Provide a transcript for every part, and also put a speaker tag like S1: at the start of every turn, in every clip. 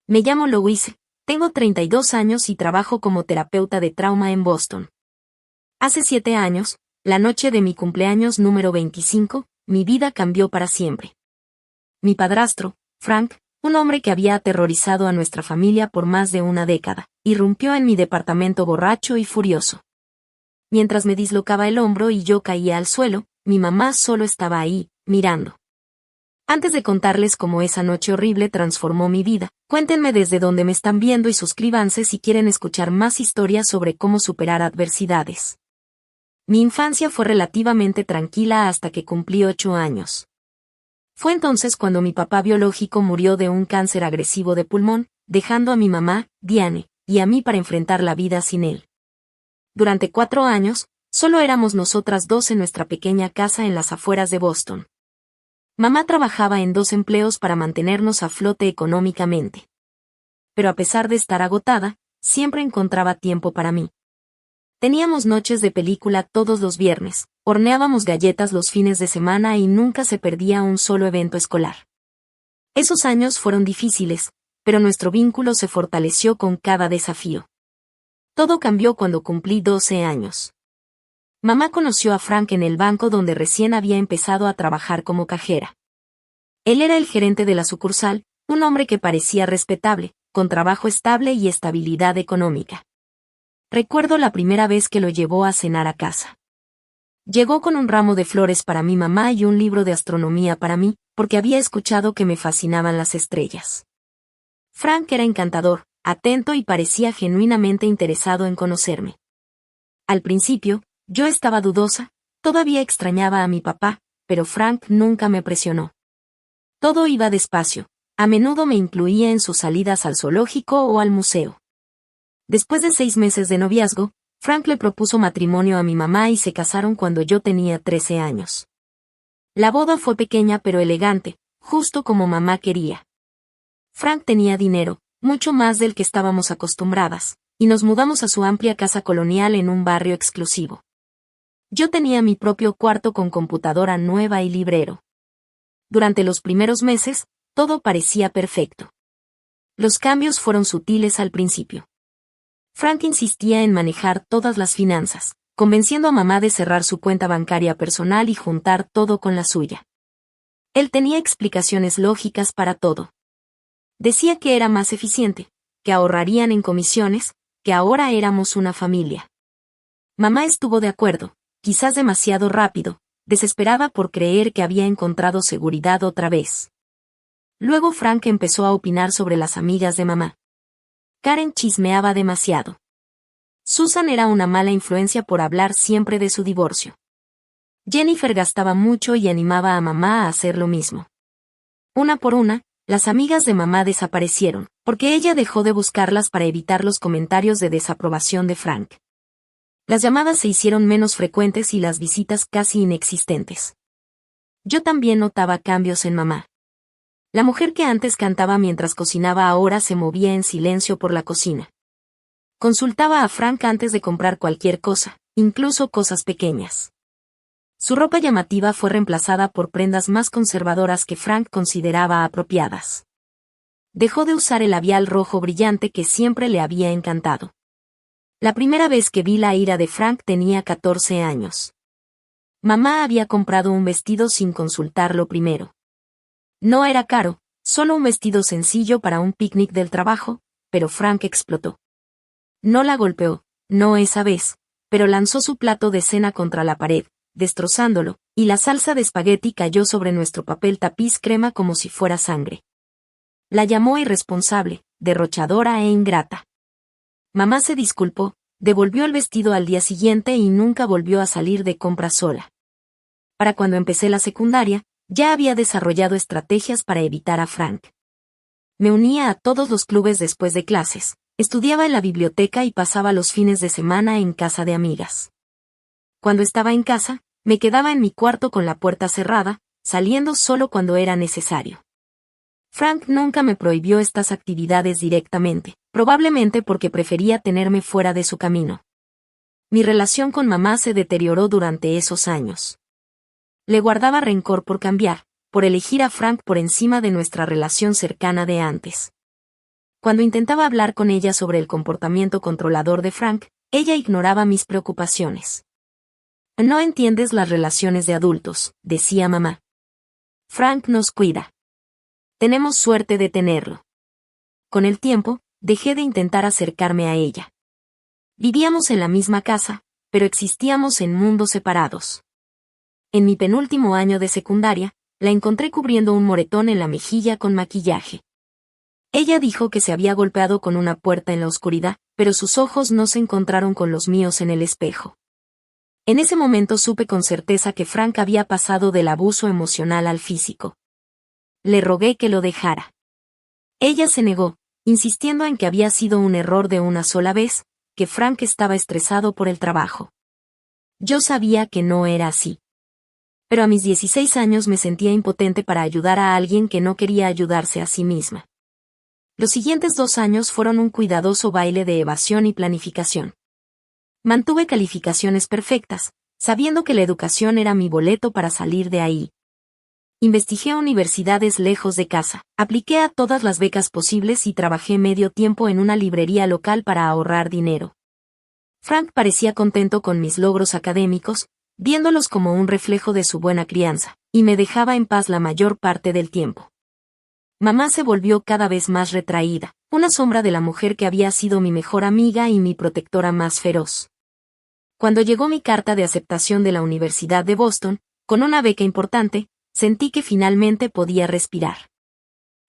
S1: Me llamo Louise, tengo 32 años y trabajo como terapeuta de trauma en Boston. Hace 7 años, la noche de mi cumpleaños número 25, mi vida cambió para siempre. Mi padrastro, Frank, un hombre que había aterrorizado a nuestra familia por más de una década, irrumpió en mi departamento borracho y furioso. Mientras me dislocaba el hombro y yo caía al suelo, mi mamá solo estaba ahí, mirando. Antes de contarles cómo esa noche horrible transformó mi vida, cuéntenme desde dónde me están viendo y suscríbanse si quieren escuchar más historias sobre cómo superar adversidades. Mi infancia fue relativamente tranquila hasta que cumplí 8 años. Fue entonces cuando mi papá biológico murió de un cáncer agresivo de pulmón, dejando a mi mamá, Diane, y a mí para enfrentar la vida sin él. Durante 4 años, solo éramos nosotras dos en nuestra pequeña casa en las afueras de Boston. Mamá trabajaba en 2 empleos para mantenernos a flote económicamente. Pero a pesar de estar agotada, siempre encontraba tiempo para mí. Teníamos noches de película todos los viernes, horneábamos galletas los fines de semana y nunca se perdía un solo evento escolar. Esos años fueron difíciles, pero nuestro vínculo se fortaleció con cada desafío. Todo cambió cuando cumplí 12 años. Mamá conoció a Frank en el banco donde recién había empezado a trabajar como cajera. Él era el gerente de la sucursal, un hombre que parecía respetable, con trabajo estable y estabilidad económica. Recuerdo la primera vez que lo llevó a cenar a casa. Llegó con un ramo de flores para mi mamá y un libro de astronomía para mí, porque había escuchado que me fascinaban las estrellas. Frank era encantador, atento y parecía genuinamente interesado en conocerme. Al principio, yo estaba dudosa, todavía extrañaba a mi papá, pero Frank nunca me presionó. Todo iba despacio, a menudo me incluía en sus salidas al zoológico o al museo. Después de 6 meses de noviazgo, Frank le propuso matrimonio a mi mamá y se casaron cuando yo tenía 13 años. La boda fue pequeña pero elegante, justo como mamá quería. Frank tenía dinero, mucho más del que estábamos acostumbradas, y nos mudamos a su amplia casa colonial en un barrio exclusivo. Yo tenía mi propio cuarto con computadora nueva y librero. Durante los primeros meses, todo parecía perfecto. Los cambios fueron sutiles al principio. Frank insistía en manejar todas las finanzas, convenciendo a mamá de cerrar su cuenta bancaria personal y juntar todo con la suya. Él tenía explicaciones lógicas para todo. Decía que era más eficiente, que ahorrarían en comisiones, que ahora éramos una familia. Mamá estuvo de acuerdo, quizás demasiado rápido, desesperada por creer que había encontrado seguridad otra vez. Luego Frank empezó a opinar sobre las amigas de mamá. Karen chismeaba demasiado. Susan era una mala influencia por hablar siempre de su divorcio. Jennifer gastaba mucho y animaba a mamá a hacer lo mismo. Una por una, las amigas de mamá desaparecieron, porque ella dejó de buscarlas para evitar los comentarios de desaprobación de Frank. Las llamadas se hicieron menos frecuentes y las visitas casi inexistentes. Yo también notaba cambios en mamá. La mujer que antes cantaba mientras cocinaba ahora se movía en silencio por la cocina. Consultaba a Frank antes de comprar cualquier cosa, incluso cosas pequeñas. Su ropa llamativa fue reemplazada por prendas más conservadoras que Frank consideraba apropiadas. Dejó de usar el labial rojo brillante que siempre le había encantado. La primera vez que vi la ira de Frank tenía 14 años. Mamá había comprado un vestido sin consultarlo primero. No era caro, solo un vestido sencillo para un picnic del trabajo, pero Frank explotó. No la golpeó, no esa vez, pero lanzó su plato de cena contra la pared, destrozándolo, y la salsa de espagueti cayó sobre nuestro papel tapiz crema como si fuera sangre. La llamó irresponsable, derrochadora e ingrata. Mamá se disculpó, devolvió el vestido al día siguiente y nunca volvió a salir de compras sola. Para cuando empecé la secundaria, ya había desarrollado estrategias para evitar a Frank. Me unía a todos los clubes después de clases, estudiaba en la biblioteca y pasaba los fines de semana en casa de amigas. Cuando estaba en casa, me quedaba en mi cuarto con la puerta cerrada, saliendo solo cuando era necesario. Frank nunca me prohibió estas actividades directamente, probablemente porque prefería tenerme fuera de su camino. Mi relación con mamá se deterioró durante esos años. Le guardaba rencor por cambiar, por elegir a Frank por encima de nuestra relación cercana de antes. Cuando intentaba hablar con ella sobre el comportamiento controlador de Frank, ella ignoraba mis preocupaciones. No entiendes las relaciones de adultos, decía mamá. Frank nos cuida. Tenemos suerte de tenerlo. Con el tiempo, dejé de intentar acercarme a ella. Vivíamos en la misma casa, pero existíamos en mundos separados. En mi penúltimo año de secundaria, la encontré cubriendo un moretón en la mejilla con maquillaje. Ella dijo que se había golpeado con una puerta en la oscuridad, pero sus ojos no se encontraron con los míos en el espejo. En ese momento supe con certeza que Frank había pasado del abuso emocional al físico. Le rogué que lo dejara. Ella se negó, insistiendo en que había sido un error de una sola vez, que Frank estaba estresado por el trabajo. Yo sabía que no era así. Pero a mis 16 años me sentía impotente para ayudar a alguien que no quería ayudarse a sí misma. Los siguientes 2 años fueron un cuidadoso baile de evasión y planificación. Mantuve calificaciones perfectas, sabiendo que la educación era mi boleto para salir de ahí. Investigué universidades lejos de casa, apliqué a todas las becas posibles y trabajé medio tiempo en una librería local para ahorrar dinero. Frank parecía contento con mis logros académicos, viéndolos como un reflejo de su buena crianza, y me dejaba en paz la mayor parte del tiempo. Mamá se volvió cada vez más retraída, una sombra de la mujer que había sido mi mejor amiga y mi protectora más feroz. Cuando llegó mi carta de aceptación de la Universidad de Boston, con una beca importante, sentí que finalmente podía respirar.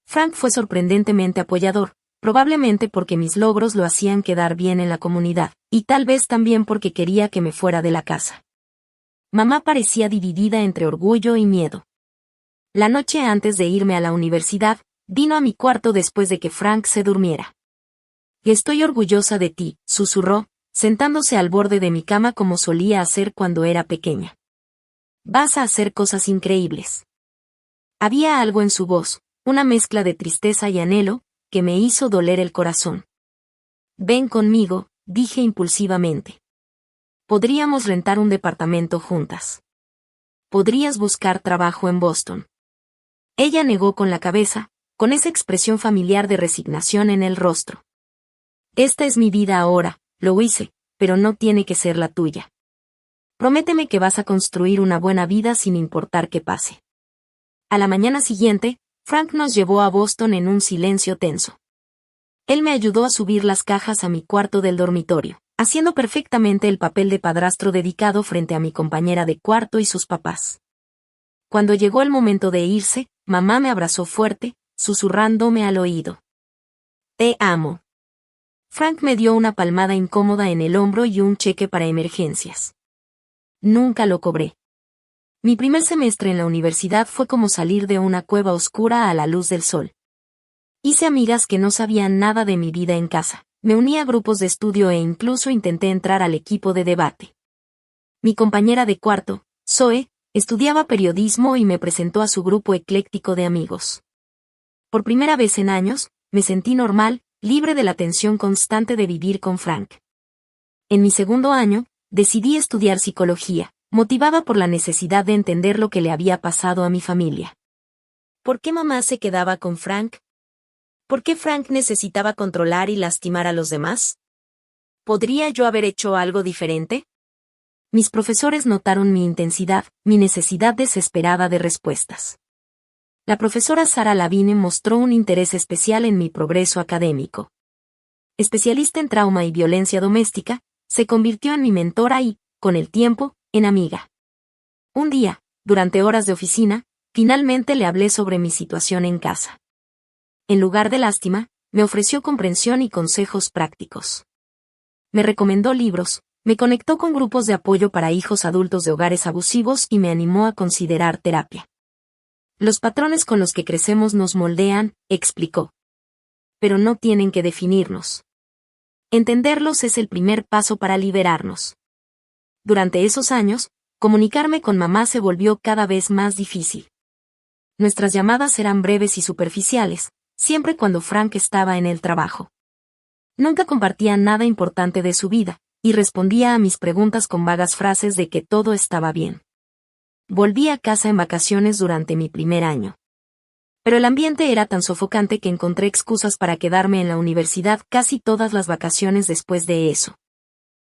S1: Frank fue sorprendentemente apoyador, probablemente porque mis logros lo hacían quedar bien en la comunidad, y tal vez también porque quería que me fuera de la casa. Mamá parecía dividida entre orgullo y miedo. La noche antes de irme a la universidad, vino a mi cuarto después de que Frank se durmiera. «Estoy orgullosa de ti», susurró, sentándose al borde de mi cama como solía hacer cuando era pequeña. «Vas a hacer cosas increíbles». Había algo en su voz, una mezcla de tristeza y anhelo, que me hizo doler el corazón. «Ven conmigo», dije impulsivamente. «Podríamos rentar un departamento juntas. Podrías buscar trabajo en Boston». Ella negó con la cabeza, con esa expresión familiar de resignación en el rostro. «Esta es mi vida ahora, lo hice, pero no tiene que ser la tuya. Prométeme que vas a construir una buena vida sin importar qué pase». A la mañana siguiente, Frank nos llevó a Boston en un silencio tenso. Él me ayudó a subir las cajas a mi cuarto del dormitorio, haciendo perfectamente el papel de padrastro dedicado frente a mi compañera de cuarto y sus papás. Cuando llegó el momento de irse, mamá me abrazó fuerte, susurrándome al oído. «Te amo». Frank me dio una palmada incómoda en el hombro y un cheque para emergencias. Nunca lo cobré. Mi primer semestre en la universidad fue como salir de una cueva oscura a la luz del sol. Hice amigas que no sabían nada de mi vida en casa. Me uní a grupos de estudio e incluso intenté entrar al equipo de debate. Mi compañera de cuarto, Zoe, estudiaba periodismo y me presentó a su grupo ecléctico de amigos. Por primera vez en años, me sentí normal, libre de la tensión constante de vivir con Frank. En mi segundo año, decidí estudiar psicología, motivada por la necesidad de entender lo que le había pasado a mi familia. ¿Por qué mamá se quedaba con Frank? ¿Por qué Frank necesitaba controlar y lastimar a los demás? ¿Podría yo haber hecho algo diferente? Mis profesores notaron mi intensidad, mi necesidad desesperada de respuestas. La profesora Sara Lavigne mostró un interés especial en mi progreso académico. Especialista en trauma y violencia doméstica, se convirtió en mi mentora y, con el tiempo, en amiga. Un día, durante horas de oficina, finalmente le hablé sobre mi situación en casa. En lugar de lástima, me ofreció comprensión y consejos prácticos. Me recomendó libros, me conectó con grupos de apoyo para hijos adultos de hogares abusivos y me animó a considerar terapia. Los patrones con los que crecemos nos moldean, explicó. Pero no tienen que definirnos. Entenderlos es el primer paso para liberarnos. Durante esos años, comunicarme con mamá se volvió cada vez más difícil. Nuestras llamadas eran breves y superficiales, siempre cuando Frank estaba en el trabajo. Nunca compartía nada importante de su vida, y respondía a mis preguntas con vagas frases de que todo estaba bien. Volví a casa en vacaciones durante mi primer año. Pero el ambiente era tan sofocante que encontré excusas para quedarme en la universidad casi todas las vacaciones después de eso.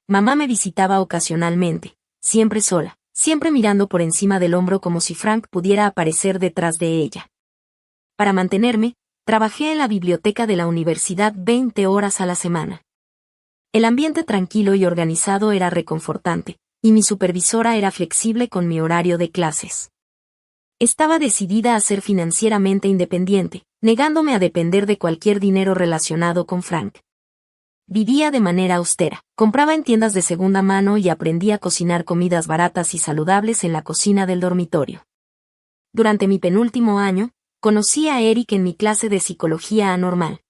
S1: Mamá me visitaba ocasionalmente, siempre sola, siempre mirando por encima del hombro como si Frank pudiera aparecer detrás de ella. Para mantenerme, trabajé en la biblioteca de la universidad 20 horas a la semana. El ambiente tranquilo y organizado era reconfortante, y mi supervisora era flexible con mi horario de clases. Estaba decidida a ser financieramente independiente, negándome a depender de cualquier dinero relacionado con Frank. Vivía de manera austera, compraba en tiendas de segunda mano y aprendí a cocinar comidas baratas y saludables en la cocina del dormitorio. Durante mi penúltimo año, conocí a Eric en mi clase de psicología anormal.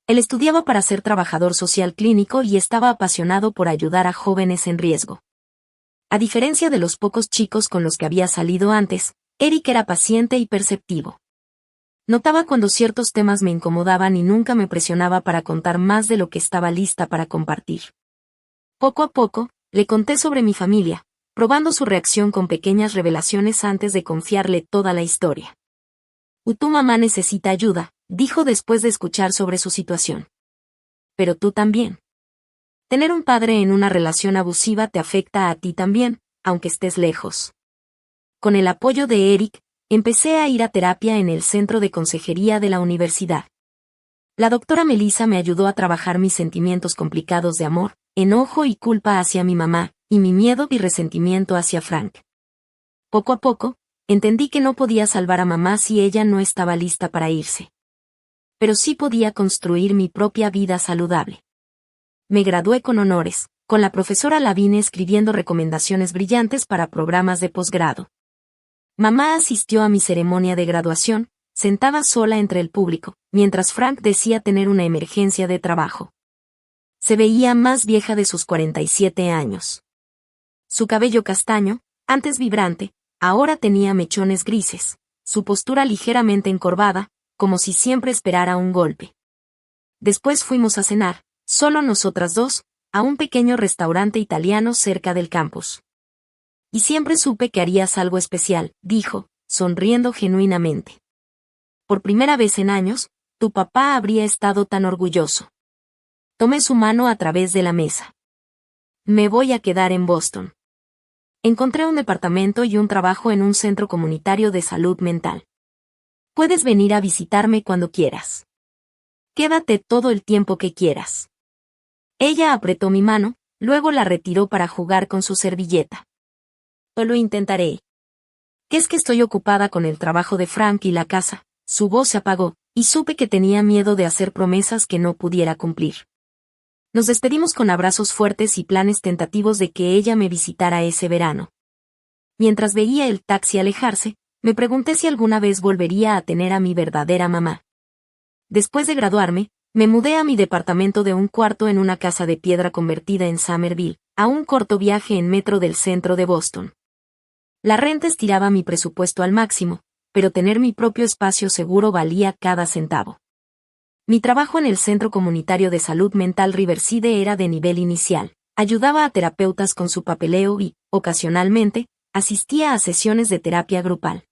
S1: Él estudiaba para ser trabajador social clínico y estaba apasionado por ayudar a jóvenes en riesgo. A diferencia de los pocos chicos con los que había salido antes, Eric era paciente y perceptivo. Notaba cuando ciertos temas me incomodaban y nunca me presionaba para contar más de lo que estaba lista para compartir. Poco a poco, le conté sobre mi familia, probando su reacción con pequeñas revelaciones antes de confiarle toda la historia. Tu mamá necesita ayuda, dijo después de escuchar sobre su situación. Pero tú también. Tener un padre en una relación abusiva te afecta a ti también, aunque estés lejos. Con el apoyo de Eric, empecé a ir a terapia en el centro de consejería de la universidad. La doctora Melissa me ayudó a trabajar mis sentimientos complicados de amor, enojo y culpa hacia mi mamá, y mi miedo y resentimiento hacia Frank. Poco a poco, entendí que no podía salvar a mamá si ella no estaba lista para irse. Pero sí podía construir mi propia vida saludable. Me gradué con honores, con la profesora Lavigne escribiendo recomendaciones brillantes para programas de posgrado. Mamá asistió a mi ceremonia de graduación, sentada sola entre el público, mientras Frank decía tener una emergencia de trabajo. Se veía más vieja de sus 47 años. Su cabello castaño, antes vibrante, ahora tenía mechones grises, su postura ligeramente encorvada, como si siempre esperara un golpe. Después fuimos a cenar, solo nosotras dos, a un pequeño restaurante italiano cerca del campus. Y siempre supe que harías algo especial, dijo, sonriendo genuinamente. Por primera vez en años, tu papá habría estado tan orgulloso. Tomé su mano a través de la mesa. Me voy a quedar en Boston. Encontré un departamento y un trabajo en un centro comunitario de salud mental. Puedes venir a visitarme cuando quieras. Quédate todo el tiempo que quieras. Ella apretó mi mano, luego la retiró para jugar con su servilleta. Lo intentaré. ¿Qué es que estoy ocupada con el trabajo de Frank y la casa? Su voz se apagó, y supe que tenía miedo de hacer promesas que no pudiera cumplir. Nos despedimos con abrazos fuertes y planes tentativos de que ella me visitara ese verano. Mientras veía el taxi alejarse, me pregunté si alguna vez volvería a tener a mi verdadera mamá. Después de graduarme, me mudé a mi departamento de un cuarto en una casa de piedra convertida en Somerville, a un corto viaje en metro del centro de Boston. La renta estiraba mi presupuesto al máximo, pero tener mi propio espacio seguro valía cada centavo. Mi trabajo en el Centro Comunitario de Salud Mental Riverside era de nivel inicial. Ayudaba a terapeutas con su papeleo y, ocasionalmente, asistía a sesiones de terapia grupal.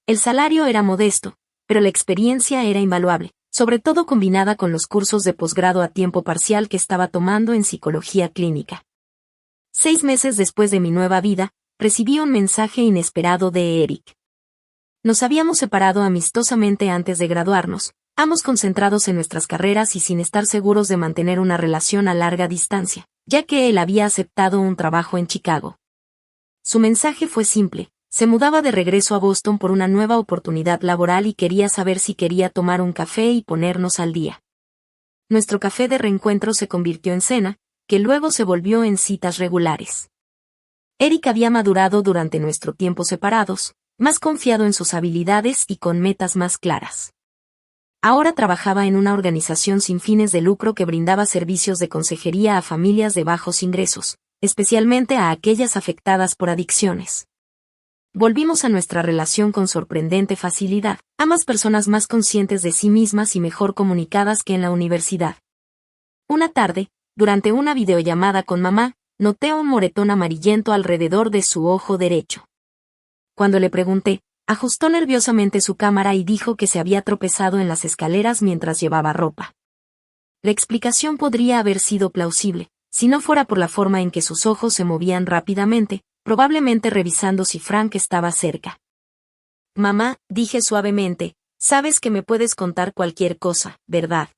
S1: El salario era modesto, pero la experiencia era invaluable, sobre todo combinada con los cursos de posgrado a tiempo parcial que estaba tomando en psicología clínica. 6 meses después de mi nueva vida, recibí un mensaje inesperado de Eric. Nos habíamos separado amistosamente antes de graduarnos, ambos concentrados en nuestras carreras y sin estar seguros de mantener una relación a larga distancia, ya que él había aceptado un trabajo en Chicago. Su mensaje fue simple: se mudaba de regreso a Boston por una nueva oportunidad laboral y quería saber si quería tomar un café y ponernos al día. Nuestro café de reencuentro se convirtió en cena, que luego se volvió en citas regulares. Eric había madurado durante nuestro tiempo separados, más confiado en sus habilidades y con metas más claras. Ahora trabajaba en una organización sin fines de lucro que brindaba servicios de consejería a familias de bajos ingresos, especialmente a aquellas afectadas por adicciones. Volvimos a nuestra relación con sorprendente facilidad, ambas personas más conscientes de sí mismas y mejor comunicadas que en la universidad. Una tarde, durante una videollamada con mamá, noté un moretón amarillento alrededor de su ojo derecho. Cuando le pregunté, Ajustó nerviosamente su cámara y dijo que se había tropezado en las escaleras mientras llevaba ropa. La explicación podría haber sido plausible, si no fuera por la forma en que sus ojos se movían rápidamente, probablemente revisando si Frank estaba cerca. Mamá, dije suavemente, sabes que me puedes contar cualquier cosa, ¿verdad?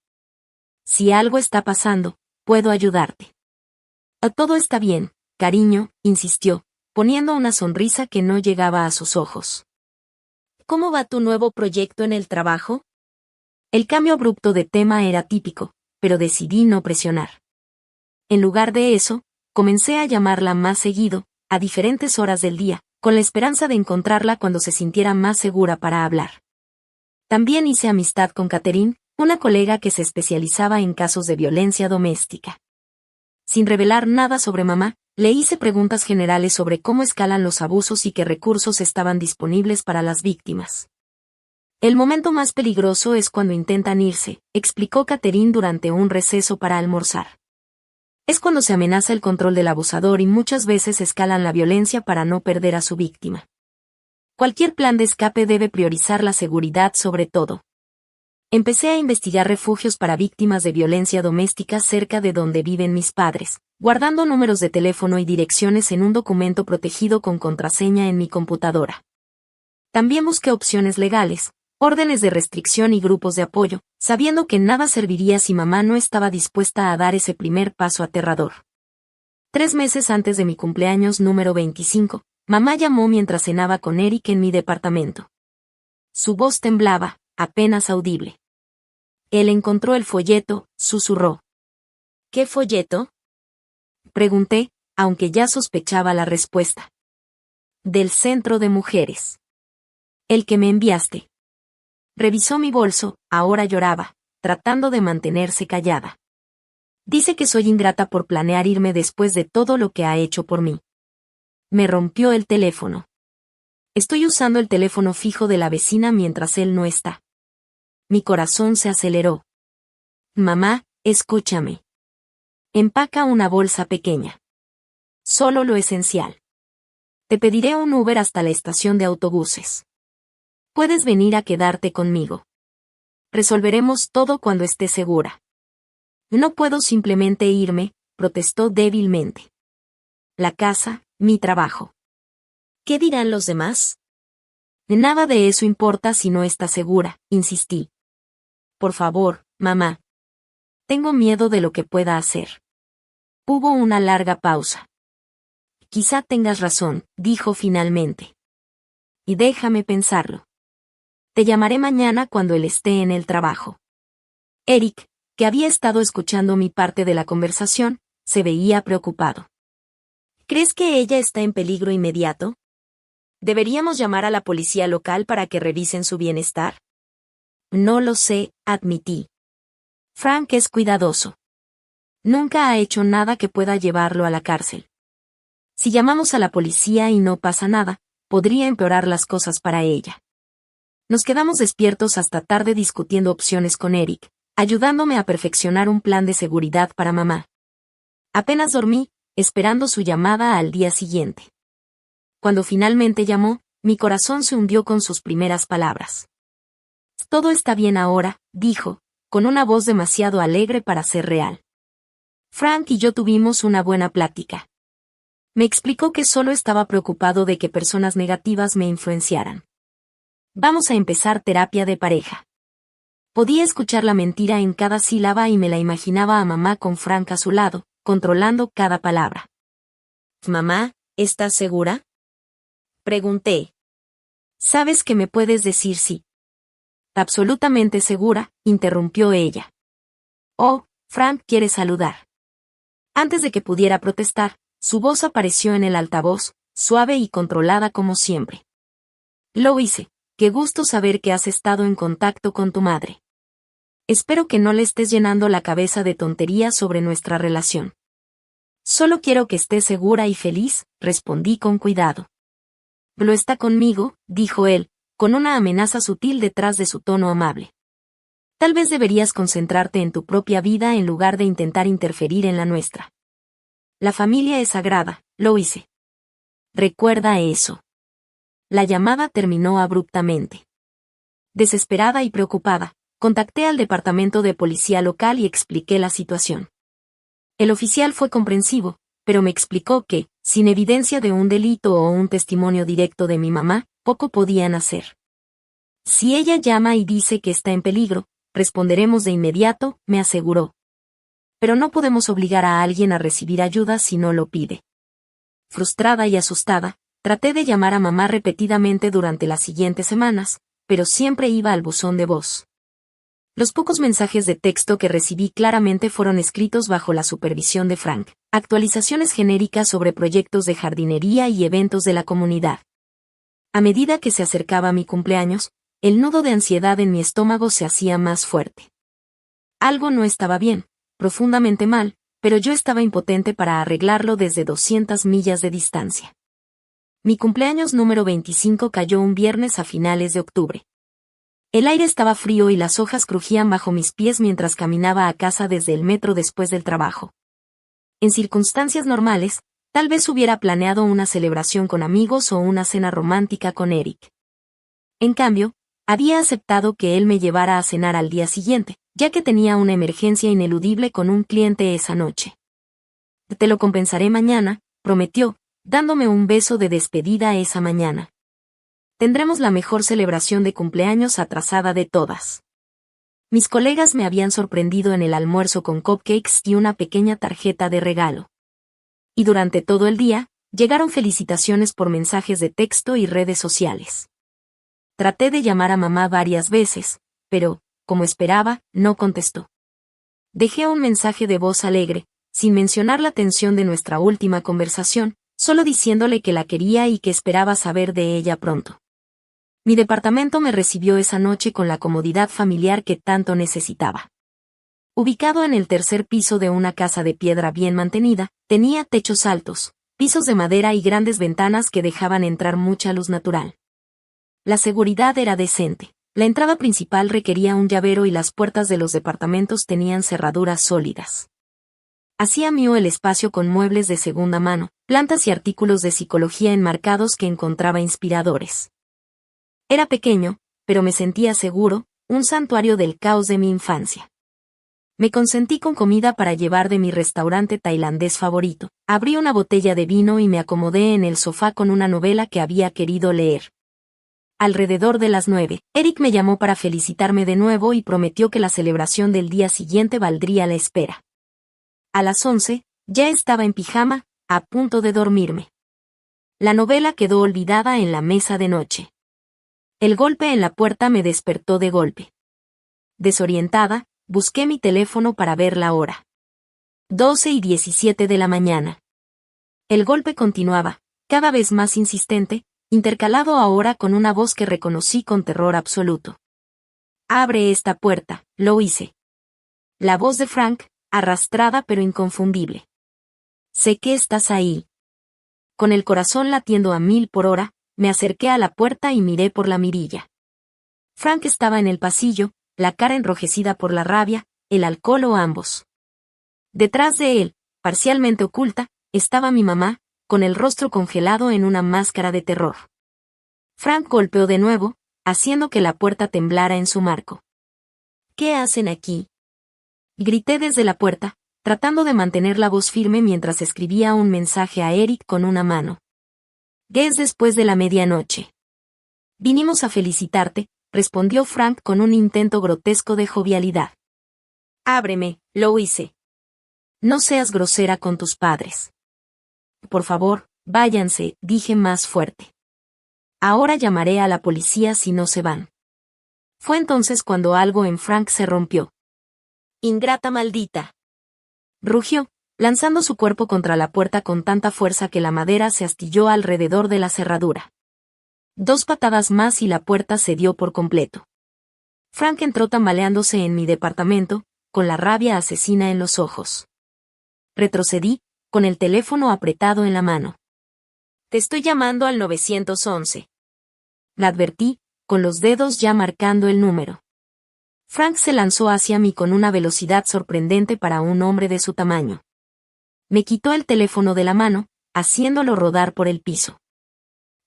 S1: Si algo está pasando, puedo ayudarte. Todo está bien, cariño, insistió, poniendo una sonrisa que no llegaba a sus ojos. ¿Cómo va tu nuevo proyecto en el trabajo? El cambio abrupto de tema era típico, pero decidí no presionar. En lugar de eso, comencé a llamarla más seguido, a diferentes horas del día, con la esperanza de encontrarla cuando se sintiera más segura para hablar. También hice amistad con Catherine, una colega que se especializaba en casos de violencia doméstica. Sin revelar nada sobre mamá, le hice preguntas generales sobre cómo escalan los abusos y qué recursos estaban disponibles para las víctimas. El momento más peligroso es cuando intentan irse, explicó Catherine durante un receso para almorzar. Es cuando se amenaza el control del abusador y muchas veces escalan la violencia para no perder a su víctima. Cualquier plan de escape debe priorizar la seguridad sobre todo. Empecé a investigar refugios para víctimas de violencia doméstica cerca de donde viven mis padres, guardando números de teléfono y direcciones en un documento protegido con contraseña en mi computadora. También busqué opciones legales, órdenes de restricción y grupos de apoyo, sabiendo que nada serviría si mamá no estaba dispuesta a dar ese primer paso aterrador. 3 meses antes de mi cumpleaños número 25, mamá llamó mientras cenaba con Eric en mi departamento. Su voz temblaba, apenas audible. Él encontró el folleto, susurró. ¿Qué folleto? Pregunté, aunque ya sospechaba la respuesta. Del Centro de Mujeres. El que me enviaste. Revisó mi bolso, ahora lloraba, tratando de mantenerse callada. Dice que soy ingrata por planear irme después de todo lo que ha hecho por mí. Me rompió el teléfono. Estoy usando el teléfono fijo de la vecina mientras él no está. Mi corazón se aceleró. Mamá, escúchame. Empaca una bolsa pequeña. Solo lo esencial. Te pediré un Uber hasta la estación de autobuses. Puedes venir a quedarte conmigo. Resolveremos todo cuando estés segura. No puedo simplemente irme, protestó débilmente. La casa, mi trabajo. ¿Qué dirán los demás? Nada de eso importa si no estás segura, insistí. Por favor, mamá. Tengo miedo de lo que pueda hacer. Hubo una larga pausa. Quizá tengas razón, dijo finalmente. Y déjame pensarlo. Te llamaré mañana cuando él esté en el trabajo. Eric, que había estado escuchando mi parte de la conversación, se veía preocupado. ¿Crees que ella está en peligro inmediato? ¿Deberíamos llamar a la policía local para que revisen su bienestar? No lo sé, admití. Frank es cuidadoso. Nunca ha hecho nada que pueda llevarlo a la cárcel. Si llamamos a la policía y no pasa nada, podría empeorar las cosas para ella. Nos quedamos despiertos hasta tarde discutiendo opciones con Eric, ayudándome a perfeccionar un plan de seguridad para mamá. Apenas dormí, esperando su llamada al día siguiente. Cuando finalmente llamó, mi corazón se hundió con sus primeras palabras. Todo está bien ahora, dijo, con una voz demasiado alegre para ser real. Frank y yo tuvimos una buena plática. Me explicó que solo estaba preocupado de que personas negativas me influenciaran. Vamos a empezar terapia de pareja. Podía escuchar la mentira en cada sílaba y me la imaginaba a mamá con Frank a su lado, controlando cada palabra. Mamá, ¿estás segura? Pregunté. ¿Sabes que me puedes decir sí? Absolutamente segura, interrumpió ella. Oh, Frank quiere saludar. Antes de que pudiera protestar, su voz apareció en el altavoz, suave y controlada como siempre. Lo hice. Qué gusto saber que has estado en contacto con tu madre. Espero que no le estés llenando la cabeza de tonterías sobre nuestra relación. Solo quiero que estés segura y feliz, respondí con cuidado. Lo está conmigo, dijo él, con una amenaza sutil detrás de su tono amable. Tal vez deberías concentrarte en tu propia vida en lugar de intentar interferir en la nuestra. La familia es sagrada, lo hice. Recuerda eso. la llamada terminó abruptamente. Desesperada y preocupada, contacté al departamento de policía local y expliqué la situación. El oficial fue comprensivo, pero me explicó que, sin evidencia de un delito o un testimonio directo de mi mamá, poco podían hacer. Si ella llama y dice que está en peligro, responderemos de inmediato, me aseguró. Pero no podemos obligar a alguien a recibir ayuda si no lo pide. Frustrada y asustada, traté de llamar a mamá repetidamente durante las siguientes semanas, pero siempre iba al buzón de voz. Los pocos mensajes de texto que recibí claramente fueron escritos bajo la supervisión de Frank, actualizaciones genéricas sobre proyectos de jardinería y eventos de la comunidad. A medida que se acercaba mi cumpleaños, el nudo de ansiedad en mi estómago se hacía más fuerte. Algo no estaba bien, profundamente mal, pero yo estaba impotente para arreglarlo desde 200 millas de distancia. Mi cumpleaños número 25 cayó un viernes a finales de octubre. El aire estaba frío y las hojas crujían bajo mis pies mientras caminaba a casa desde el metro después del trabajo. En circunstancias normales, tal vez hubiera planeado una celebración con amigos o una cena romántica con Eric. En cambio, había aceptado que él me llevara a cenar al día siguiente, ya que tenía una emergencia ineludible con un cliente esa noche. Te lo compensaré mañana, prometió, dándome un beso de despedida esa mañana. Tendremos la mejor celebración de cumpleaños atrasada de todas. Mis colegas me habían sorprendido en el almuerzo con cupcakes y una pequeña tarjeta de regalo. Y durante todo el día, llegaron felicitaciones por mensajes de texto y redes sociales. Traté de llamar a mamá varias veces, pero, como esperaba, no contestó. Dejé un mensaje de voz alegre, sin mencionar la tensión de nuestra última conversación, solo diciéndole que la quería y que esperaba saber de ella pronto. Mi departamento me recibió esa noche con la comodidad familiar que tanto necesitaba. Ubicado en el tercer piso de una casa de piedra bien mantenida, tenía techos altos, pisos de madera y grandes ventanas que dejaban entrar mucha luz natural. La seguridad era decente. La entrada principal requería un llavero y las puertas de los departamentos tenían cerraduras sólidas. Hacía mío el espacio con muebles de segunda mano, plantas y artículos de psicología enmarcados que encontraba inspiradores. Era pequeño, pero me sentía seguro, un santuario del caos de mi infancia. Me consentí con comida para llevar de mi restaurante tailandés favorito, abrí una botella de vino y me acomodé en el sofá con una novela que había querido leer. Alrededor de las 9, Eric me llamó para felicitarme de nuevo y prometió que la celebración del día siguiente valdría la espera. A las 11, ya estaba en pijama, a punto de dormirme. La novela quedó olvidada en la mesa de noche. El golpe en la puerta me despertó de golpe. Desorientada, busqué mi teléfono para ver la hora. 12:17 de la mañana. El golpe continuaba, cada vez más insistente, intercalado ahora con una voz que reconocí con terror absoluto. «Abre esta puerta», lo hice. La voz de Frank, arrastrada pero inconfundible. «Sé que estás ahí». Con el corazón latiendo a 1000 por hora, me acerqué a la puerta y miré por la mirilla. Frank estaba en el pasillo, la cara enrojecida por la rabia, el alcohol o ambos. Detrás de él, parcialmente oculta, estaba mi mamá, con el rostro congelado en una máscara de terror. Frank golpeó de nuevo, haciendo que la puerta temblara en su marco. «¿Qué hacen aquí?», grité desde la puerta, tratando de mantener la voz firme mientras escribía un mensaje a Eric con una mano. «Es después de la medianoche». «Vinimos a felicitarte», respondió Frank con un intento grotesco de jovialidad. «Ábreme», lo hice. «No seas grosera con tus padres». «Por favor, váyanse», dije más fuerte. «Ahora llamaré a la policía si no se van». Fue entonces cuando algo en Frank se rompió. «Ingrata maldita», rugió, lanzando su cuerpo contra la puerta con tanta fuerza que la madera se astilló alrededor de la cerradura. 2 patadas más y la puerta cedió por completo. Frank entró tambaleándose en mi departamento, con la rabia asesina en los ojos. Retrocedí, con el teléfono apretado en la mano. «Te estoy llamando al 911. La advertí, con los dedos ya marcando el número. Frank se lanzó hacia mí con una velocidad sorprendente para un hombre de su tamaño. Me quitó el teléfono de la mano, haciéndolo rodar por el piso.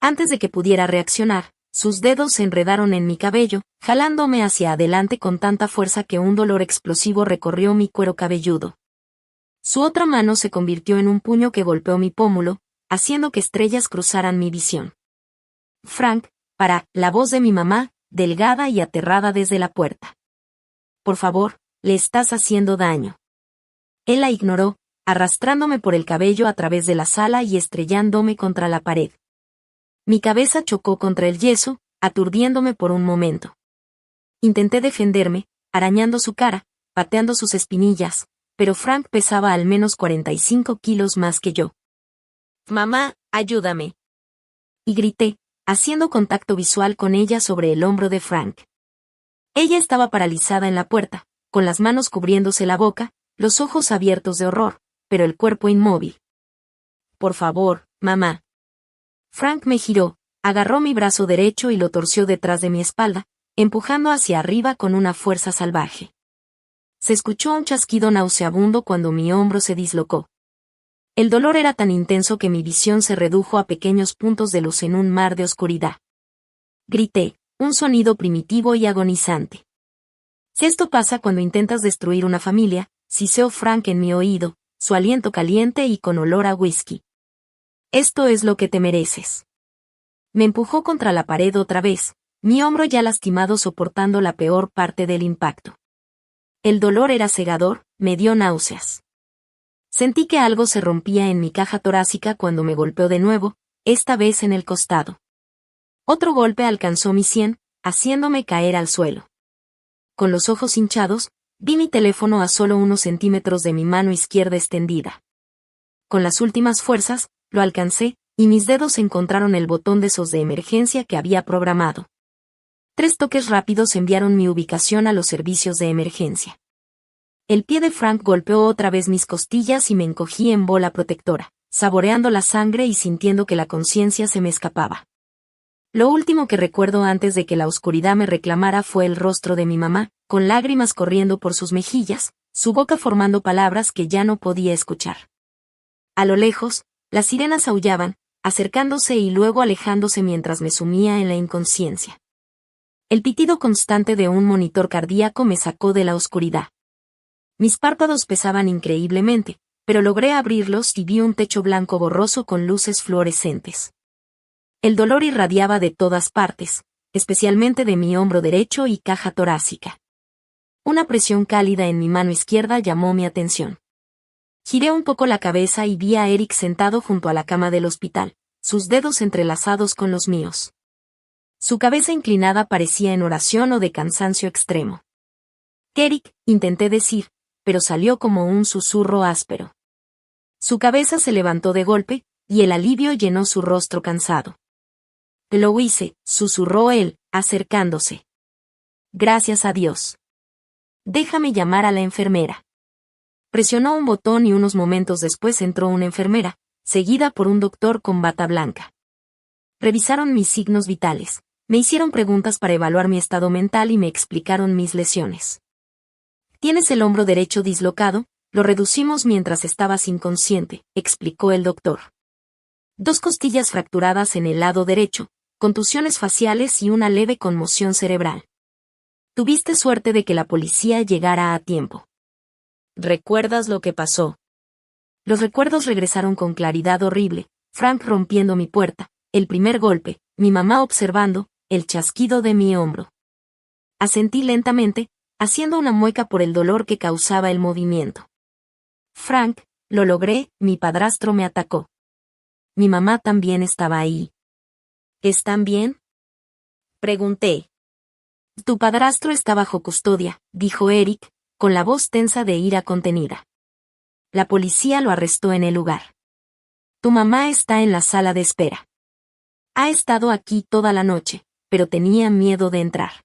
S1: Antes de que pudiera reaccionar, sus dedos se enredaron en mi cabello, jalándome hacia adelante con tanta fuerza que un dolor explosivo recorrió mi cuero cabelludo. Su otra mano se convirtió en un puño que golpeó mi pómulo, haciendo que estrellas cruzaran mi visión. Frank, la voz de mi mamá, delgada y aterrada desde la puerta. Por favor, le estás haciendo daño. Él la ignoró, arrastrándome por el cabello a través de la sala y estrellándome contra la pared. Mi cabeza chocó contra el yeso, aturdiéndome por un momento. Intenté defenderme, arañando su cara, pateando sus espinillas, pero Frank pesaba al menos 45 kilos más que yo. «Mamá, ayúdame», y grité, haciendo contacto visual con ella sobre el hombro de Frank. Ella estaba paralizada en la puerta, con las manos cubriéndose la boca, los ojos abiertos de horror, pero el cuerpo inmóvil. «Por favor, mamá». Frank me giró, agarró mi brazo derecho y lo torció detrás de mi espalda, empujando hacia arriba con una fuerza salvaje. Se escuchó un chasquido nauseabundo cuando mi hombro se dislocó. El dolor era tan intenso que mi visión se redujo a pequeños puntos de luz en un mar de oscuridad. Grité, un sonido primitivo y agonizante. Si esto pasa cuando intentas destruir una familia, siseó Frank en mi oído, su aliento caliente y con olor a whisky. Esto es lo que te mereces. Me empujó contra la pared otra vez, mi hombro ya lastimado soportando la peor parte del impacto. El dolor era cegador, me dio náuseas. Sentí que algo se rompía en mi caja torácica cuando me golpeó de nuevo, esta vez en el costado. Otro golpe alcanzó mi sien, haciéndome caer al suelo. Con los ojos hinchados, vi mi teléfono a solo unos centímetros de mi mano izquierda extendida. Con las últimas fuerzas, lo alcancé, y mis dedos encontraron el botón de SOS de emergencia que había programado. 3 toques rápidos enviaron mi ubicación a los servicios de emergencia. El pie de Frank golpeó otra vez mis costillas y me encogí en bola protectora, saboreando la sangre y sintiendo que la conciencia se me escapaba. Lo último que recuerdo antes de que la oscuridad me reclamara fue el rostro de mi mamá, con lágrimas corriendo por sus mejillas, su boca formando palabras que ya no podía escuchar. A lo lejos, las sirenas aullaban, acercándose y luego alejándose mientras me sumía en la inconsciencia. El pitido constante de un monitor cardíaco me sacó de la oscuridad. Mis párpados pesaban increíblemente, pero logré abrirlos y vi un techo blanco borroso con luces fluorescentes. El dolor irradiaba de todas partes, especialmente de mi hombro derecho y caja torácica. Una presión cálida en mi mano izquierda llamó mi atención. Giré un poco la cabeza y vi a Eric sentado junto a la cama del hospital, sus dedos entrelazados con los míos. Su cabeza inclinada parecía en oración o de cansancio extremo. «Eric», intenté decir, pero salió como un susurro áspero. Su cabeza se levantó de golpe, y el alivio llenó su rostro cansado. «Lo hice», susurró él, acercándose. «Gracias a Dios. Déjame llamar a la enfermera». Presionó un botón y unos momentos después entró una enfermera, seguida por un doctor con bata blanca. Revisaron mis signos vitales, me hicieron preguntas para evaluar mi estado mental y me explicaron mis lesiones. «Tienes el hombro derecho dislocado, lo reducimos mientras estabas inconsciente», explicó el doctor. 2 costillas fracturadas en el lado derecho, contusiones faciales y una leve conmoción cerebral. Tuviste suerte de que la policía llegara a tiempo. ¿Recuerdas lo que pasó? Los recuerdos regresaron con claridad horrible, Frank rompiendo mi puerta, el primer golpe, mi mamá observando, el chasquido de mi hombro. Asentí lentamente, haciendo una mueca por el dolor que causaba el movimiento. «Frank, lo logré», mi padrastro me atacó. Mi mamá también estaba ahí. «¿Están bien?», pregunté. «Tu padrastro está bajo custodia», dijo Eric, con la voz tensa de ira contenida. «La policía lo arrestó en el lugar. Tu mamá está en la sala de espera. Ha estado aquí toda la noche, pero tenía miedo de entrar».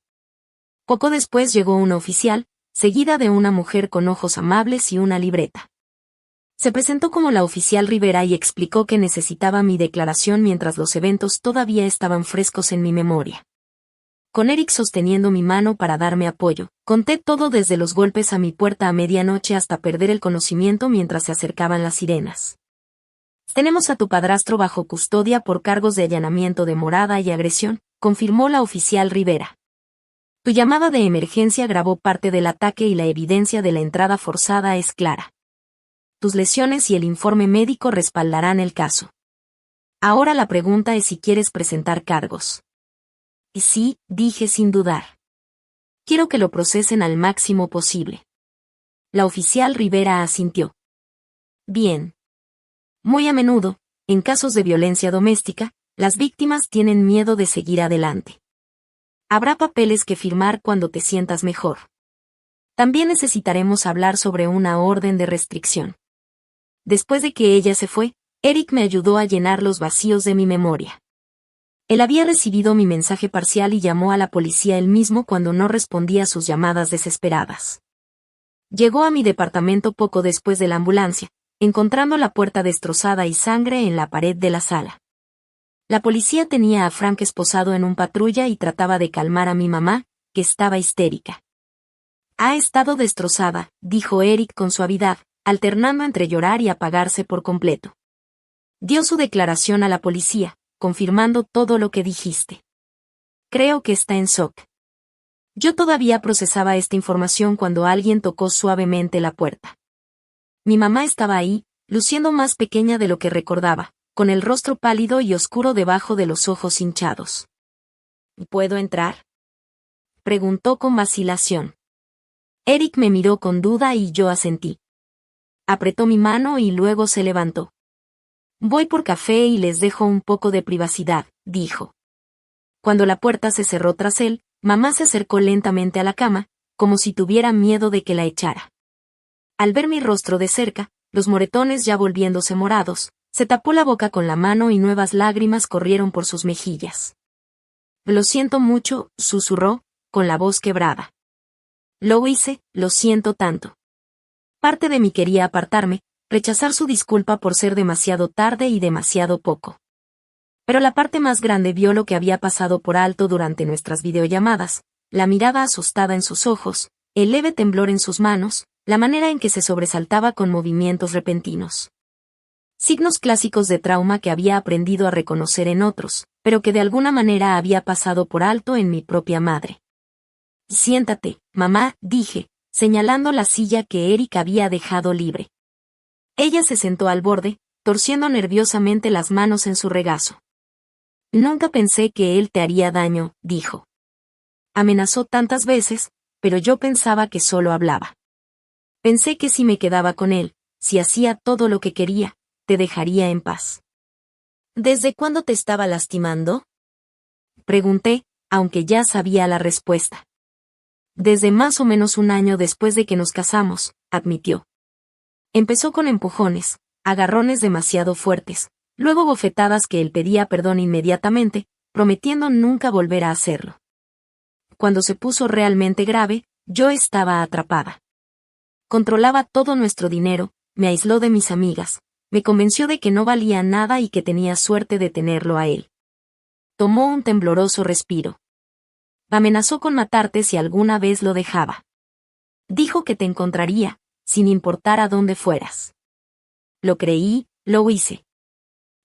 S1: Poco después llegó una oficial, seguida de una mujer con ojos amables y una libreta. Se presentó como la oficial Rivera y explicó que necesitaba mi declaración mientras los eventos todavía estaban frescos en mi memoria. Con Eric sosteniendo mi mano para darme apoyo, conté todo desde los golpes a mi puerta a medianoche hasta perder el conocimiento mientras se acercaban las sirenas. Tenemos a tu padrastro bajo custodia por cargos de allanamiento de morada y agresión, confirmó la oficial Rivera. Tu llamada de emergencia grabó parte del ataque y la evidencia de la entrada forzada es clara. Tus lesiones y el informe médico respaldarán el caso. Ahora la pregunta es si quieres presentar cargos. Y sí, dije sin dudar. Quiero que lo procesen al máximo posible. La oficial Rivera asintió. Bien. Muy a menudo, en casos de violencia doméstica, las víctimas tienen miedo de seguir adelante. Habrá papeles que firmar cuando te sientas mejor. También necesitaremos hablar sobre una orden de restricción. Después de que ella se fue, Eric me ayudó a llenar los vacíos de mi memoria. Él había recibido mi mensaje parcial y llamó a la policía él mismo cuando no respondía a sus llamadas desesperadas. Llegó a mi departamento poco después de la ambulancia, encontrando la puerta destrozada y sangre en la pared de la sala. La policía tenía a Frank esposado en un patrulla y trataba de calmar a mi mamá, que estaba histérica. Ha estado destrozada, dijo Eric con suavidad, alternando entre llorar y apagarse por completo. Dio su declaración a la policía, confirmando todo lo que dijiste. Creo que está en shock. Yo todavía procesaba esta información cuando alguien tocó suavemente la puerta. Mi mamá estaba ahí, luciendo más pequeña de lo que recordaba, con el rostro pálido y oscuro debajo de los ojos hinchados. ¿Puedo entrar?, preguntó con vacilación. Eric me miró con duda y yo asentí. Apretó mi mano y luego se levantó. Voy por café y les dejo un poco de privacidad, dijo. Cuando la puerta se cerró tras él, mamá se acercó lentamente a la cama, como si tuviera miedo de que la echara. Al ver mi rostro de cerca, los moretones ya volviéndose morados, se tapó la boca con la mano y nuevas lágrimas corrieron por sus mejillas. Lo siento mucho, susurró, con la voz quebrada. Lo hice, lo siento tanto. Parte de mí quería apartarme, rechazar su disculpa por ser demasiado tarde y demasiado poco. Pero la parte más grande vio lo que había pasado por alto durante nuestras videollamadas, la mirada asustada en sus ojos, el leve temblor en sus manos, la manera en que se sobresaltaba con movimientos repentinos. Signos clásicos de trauma que había aprendido a reconocer en otros, pero que de alguna manera había pasado por alto en mi propia madre. Siéntate, mamá, dije, señalando la silla que Eric había dejado libre. Ella se sentó al borde, torciendo nerviosamente las manos en su regazo. Nunca pensé que él te haría daño, dijo. Amenazó tantas veces, pero yo pensaba que solo hablaba. Pensé que si me quedaba con él, si hacía todo lo que quería, te dejaría en paz. ¿Desde cuándo te estaba lastimando?, pregunté, aunque ya sabía la respuesta. Desde más o menos un año después de que nos casamos, admitió. Empezó con empujones, agarrones demasiado fuertes, luego bofetadas que él pedía perdón inmediatamente, prometiendo nunca volver a hacerlo. Cuando se puso realmente grave, yo estaba atrapada. Controlaba todo nuestro dinero, me aisló de mis amigas, me convenció de que no valía nada y que tenía suerte de tenerlo a él. Tomó un tembloroso respiro. Amenazó con matarte si alguna vez lo dejaba. Dijo que te encontraría, sin importar a dónde fueras. Lo creí, lo hice.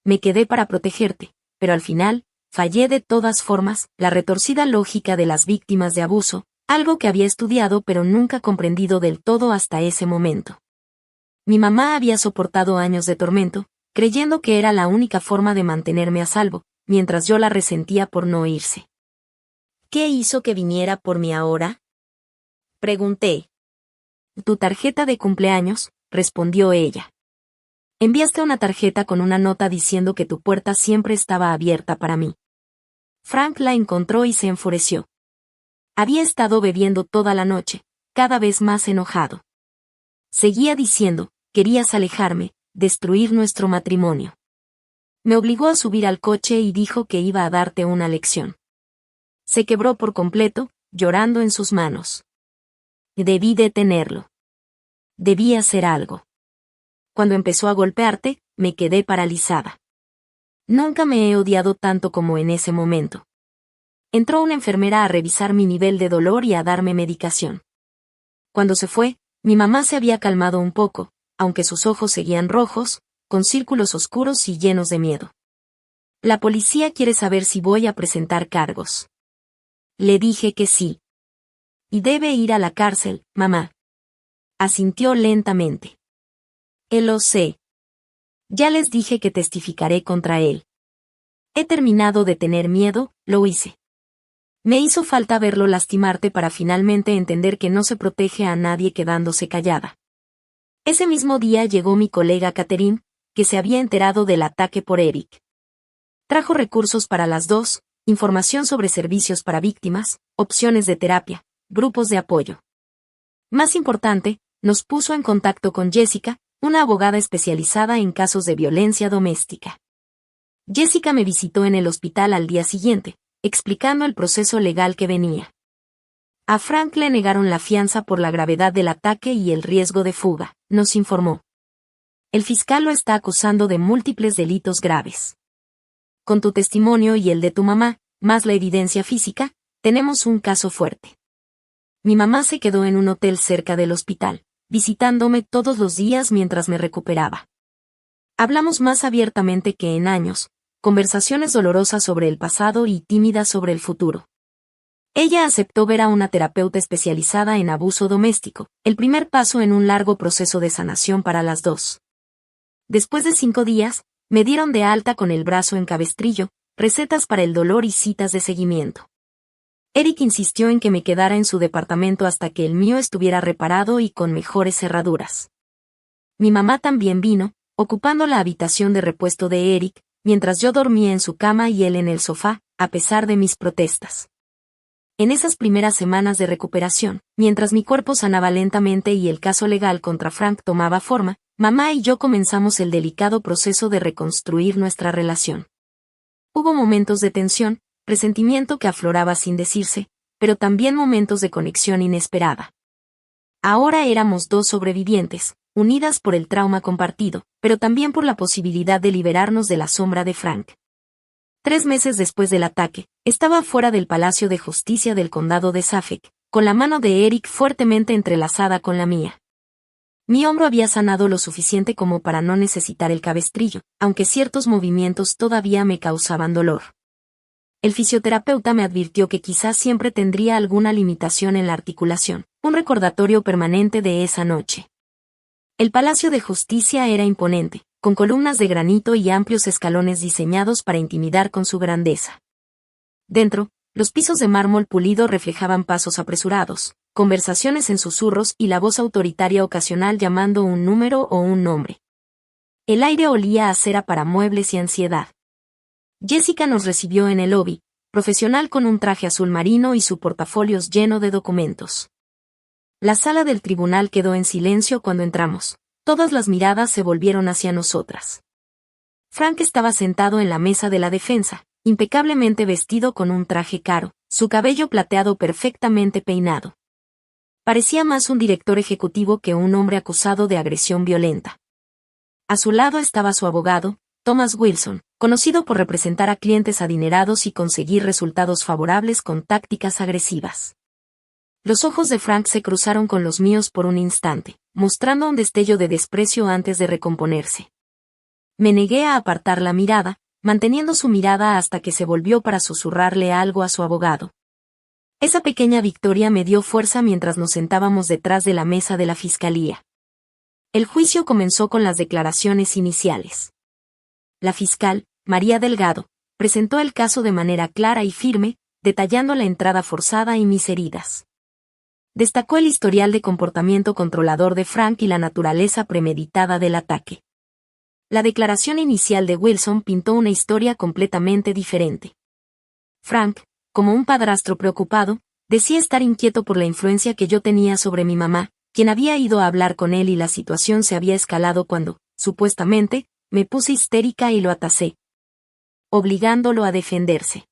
S1: Me quedé para protegerte, pero al final, fallé de todas formas, la retorcida lógica de las víctimas de abuso, algo que había estudiado pero nunca comprendido del todo hasta ese momento. Mi mamá había soportado años de tormento, creyendo que era la única forma de mantenerme a salvo, mientras yo la resentía por no irse. ¿Qué hizo que viniera por mí ahora?, pregunté. Tu tarjeta de cumpleaños, respondió ella. Enviaste una tarjeta con una nota diciendo que tu puerta siempre estaba abierta para mí. Frank la encontró y se enfureció. Había estado bebiendo toda la noche, cada vez más enojado. Seguía diciendo, querías alejarme, destruir nuestro matrimonio. Me obligó a subir al coche y dijo que iba a darte una lección. Se quebró por completo, llorando en sus manos. Debí detenerlo. Debí hacer algo. Cuando empezó a golpearte, me quedé paralizada. Nunca me he odiado tanto como en ese momento. Entró una enfermera a revisar mi nivel de dolor y a darme medicación. Cuando se fue, mi mamá se había calmado un poco, aunque sus ojos seguían rojos, con círculos oscuros y llenos de miedo. La policía quiere saber si voy a presentar cargos. Le dije que sí. Y debe ir a la cárcel, mamá. Asintió lentamente. Lo sé. Ya les dije que testificaré contra él. He terminado de tener miedo, lo hice. Me hizo falta verlo lastimarte para finalmente entender que no se protege a nadie quedándose callada. Ese mismo día llegó mi colega Catherine, que se había enterado del ataque por Eric. Trajo recursos para las dos, información sobre servicios para víctimas, opciones de terapia, grupos de apoyo. Más importante, nos puso en contacto con Jessica, una abogada especializada en casos de violencia doméstica. Jessica me visitó en el hospital al día siguiente, explicando el proceso legal que venía. A Frank le negaron la fianza por la gravedad del ataque y el riesgo de fuga, nos informó. El fiscal lo está acusando de múltiples delitos graves. Con tu testimonio y el de tu mamá, más la evidencia física, tenemos un caso fuerte. Mi mamá se quedó en un hotel cerca del hospital, visitándome todos los días mientras me recuperaba. Hablamos más abiertamente que en años, conversaciones dolorosas sobre el pasado y tímidas sobre el futuro. Ella aceptó ver a una terapeuta especializada en abuso doméstico, el primer paso en un largo proceso de sanación para las dos. Después de 5 días, me dieron de alta con el brazo en cabestrillo, recetas para el dolor y citas de seguimiento. Eric insistió en que me quedara en su departamento hasta que el mío estuviera reparado y con mejores cerraduras. Mi mamá también vino, ocupando la habitación de repuesto de Eric, mientras yo dormía en su cama y él en el sofá, a pesar de mis protestas. En esas primeras semanas de recuperación, mientras mi cuerpo sanaba lentamente y el caso legal contra Frank tomaba forma, mamá y yo comenzamos el delicado proceso de reconstruir nuestra relación. Hubo momentos de tensión, resentimiento que afloraba sin decirse, pero también momentos de conexión inesperada. Ahora éramos dos sobrevivientes, unidas por el trauma compartido, pero también por la posibilidad de liberarnos de la sombra de Frank. 3 meses después del ataque, estaba fuera del Palacio de Justicia del Condado de Suffolk, con la mano de Eric fuertemente entrelazada con la mía. Mi hombro había sanado lo suficiente como para no necesitar el cabestrillo, aunque ciertos movimientos todavía me causaban dolor. El fisioterapeuta me advirtió que quizás siempre tendría alguna limitación en la articulación, un recordatorio permanente de esa noche. El Palacio de Justicia era imponente, con columnas de granito y amplios escalones diseñados para intimidar con su grandeza. Dentro, los pisos de mármol pulido reflejaban pasos apresurados, conversaciones en susurros y la voz autoritaria ocasional llamando un número o un nombre. El aire olía a cera para muebles y ansiedad. Jessica nos recibió en el lobby, profesional con un traje azul marino y su portafolios lleno de documentos. La sala del tribunal quedó en silencio cuando entramos. Todas las miradas se volvieron hacia nosotras. Frank estaba sentado en la mesa de la defensa, impecablemente vestido con un traje caro, su cabello plateado perfectamente peinado. Parecía más un director ejecutivo que un hombre acusado de agresión violenta. A su lado estaba su abogado, Thomas Wilson, conocido por representar a clientes adinerados y conseguir resultados favorables con tácticas agresivas. Los ojos de Frank se cruzaron con los míos por un instante, mostrando un destello de desprecio antes de recomponerse. Me negué a apartar la mirada, manteniendo su mirada hasta que se volvió para susurrarle algo a su abogado. Esa pequeña victoria me dio fuerza mientras nos sentábamos detrás de la mesa de la fiscalía. El juicio comenzó con las declaraciones iniciales. La fiscal, María Delgado, presentó el caso de manera clara y firme, detallando la entrada forzada y mis heridas. Destacó el historial de comportamiento controlador de Frank y la naturaleza premeditada del ataque. La declaración inicial de Wilson pintó una historia completamente diferente. Frank, como un padrastro preocupado, decía estar inquieto por la influencia que yo tenía sobre mi mamá, quien había ido a hablar con él y la situación se había escalado cuando, supuestamente, me puse histérica y lo atacé, obligándolo a defenderse.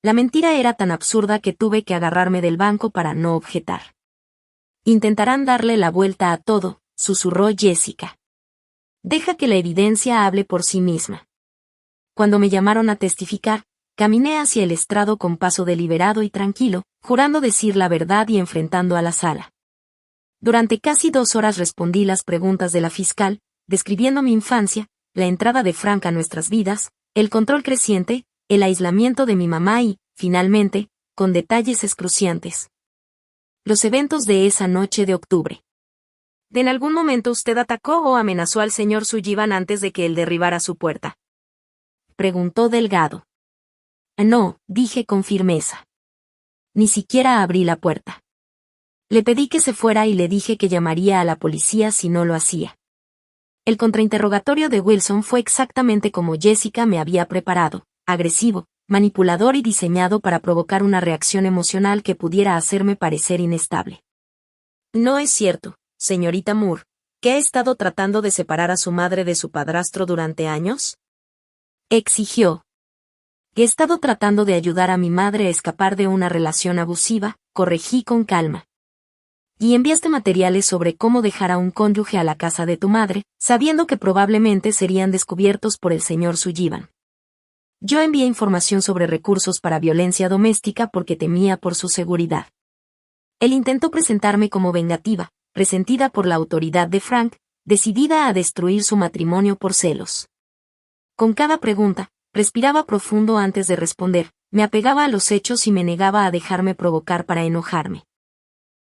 S1: La mentira era tan absurda que tuve que agarrarme del banco para no objetar. Intentarán darle la vuelta a todo, susurró Jessica. Deja que la evidencia hable por sí misma. Cuando me llamaron a testificar, caminé hacia el estrado con paso deliberado y tranquilo, jurando decir la verdad y enfrentando a la sala. Durante casi 2 horas respondí las preguntas de la fiscal, describiendo mi infancia, la entrada de Frank a nuestras vidas, el control creciente, el aislamiento de mi mamá y, finalmente, con detalles excruciantes, los eventos de esa noche de octubre. ¿En algún momento usted atacó o amenazó al señor Sullivan antes de que él derribara su puerta?, preguntó Delgado. No, dije con firmeza. Ni siquiera abrí la puerta. Le pedí que se fuera y le dije que llamaría a la policía si no lo hacía. El contrainterrogatorio de Wilson fue exactamente como Jessica me había preparado, agresivo, manipulador y diseñado para provocar una reacción emocional que pudiera hacerme parecer inestable. No es cierto, señorita Moore, que ha estado tratando de separar a su madre de su padrastro durante años, exigió. He estado tratando de ayudar a mi madre a escapar de una relación abusiva, corregí con calma. Y enviaste materiales sobre cómo dejar a un cónyuge a la casa de tu madre, sabiendo que probablemente serían descubiertos por el señor Sullivan. Yo envié información sobre recursos para violencia doméstica porque temía por su seguridad. Él intentó presentarme como vengativa, resentida por la autoridad de Frank, decidida a destruir su matrimonio por celos. Con cada pregunta, respiraba profundo antes de responder, me apegaba a los hechos y me negaba a dejarme provocar para enojarme.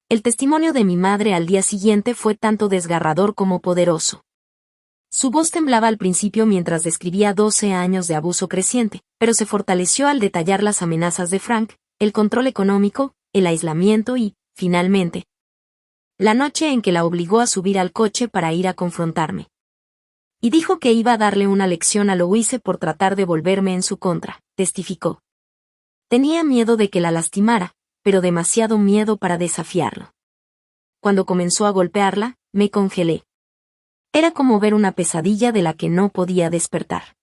S1: El testimonio de mi madre al día siguiente fue tanto desgarrador como poderoso. Su voz temblaba al principio mientras describía 12 años de abuso creciente, pero se fortaleció al detallar las amenazas de Frank, el control económico, el aislamiento y, finalmente, la noche en que la obligó a subir al coche para ir a confrontarme. Y dijo que iba a darle una lección a Louise por tratar de volverme en su contra, testificó. Tenía miedo de que la lastimara, pero demasiado miedo para desafiarlo. Cuando comenzó a golpearla, me congelé. Era como ver una pesadilla de la que no podía despertar.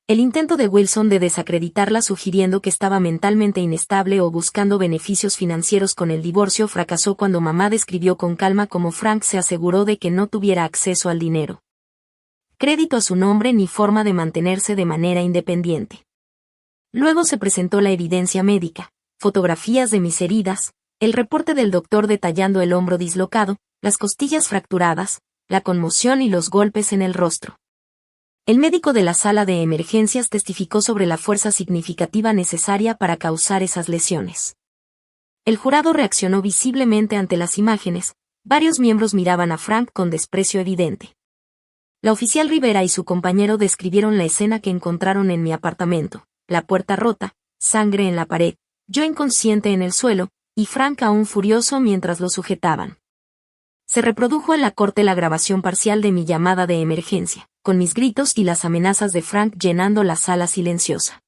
S1: El intento de Wilson de desacreditarla sugiriendo que estaba mentalmente inestable o buscando beneficios financieros con el divorcio fracasó cuando mamá describió con calma cómo Frank se aseguró de que no tuviera acceso al dinero, crédito a su nombre ni forma de mantenerse de manera independiente. Luego se presentó la evidencia médica, fotografías de mis heridas, el reporte del doctor detallando el hombro dislocado, las costillas fracturadas, la conmoción y los golpes en el rostro. El médico de la sala de emergencias testificó sobre la fuerza significativa necesaria para causar esas lesiones. El jurado reaccionó visiblemente ante las imágenes, varios miembros miraban a Frank con desprecio evidente. La oficial Rivera y su compañero describieron la escena que encontraron en mi apartamento, la puerta rota, sangre en la pared, yo inconsciente en el suelo, y Frank aún furioso mientras lo sujetaban. Se reprodujo en la corte la grabación parcial de mi llamada de emergencia, con mis gritos y las amenazas de Frank llenando la sala silenciosa.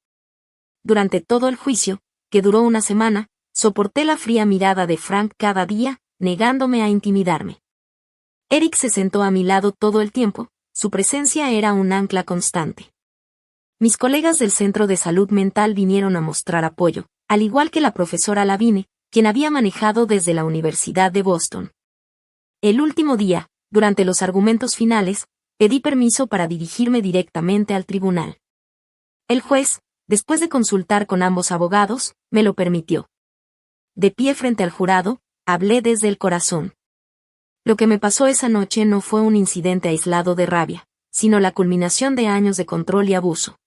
S1: Durante todo el juicio, que duró una semana, soporté la fría mirada de Frank cada día, negándome a intimidarme. Eric se sentó a mi lado todo el tiempo, su presencia era un ancla constante. Mis colegas del Centro de Salud Mental vinieron a mostrar apoyo, al igual que la profesora Lavigne, quien había manejado desde la Universidad de Boston. El último día, durante los argumentos finales, pedí permiso para dirigirme directamente al tribunal. El juez, después de consultar con ambos abogados, me lo permitió. De pie frente al jurado, hablé desde el corazón. Lo que me pasó esa noche no fue un incidente aislado de rabia, sino la culminación de años de control y abuso.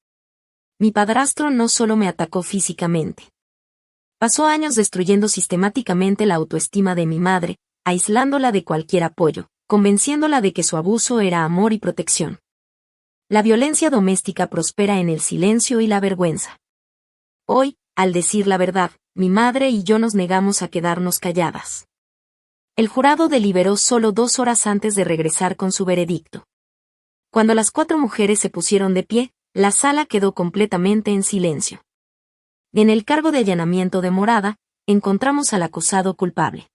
S1: Mi padrastro no solo me atacó físicamente. Pasó años destruyendo sistemáticamente la autoestima de mi madre, aislándola de cualquier apoyo, convenciéndola de que su abuso era amor y protección. La violencia doméstica prospera en el silencio y la vergüenza. Hoy, al decir la verdad, mi madre y yo nos negamos a quedarnos calladas. El jurado deliberó solo 2 horas antes de regresar con su veredicto. Cuando las 4 mujeres se pusieron de pie, la sala quedó completamente en silencio. En el cargo de allanamiento de morada, encontramos al acusado culpable.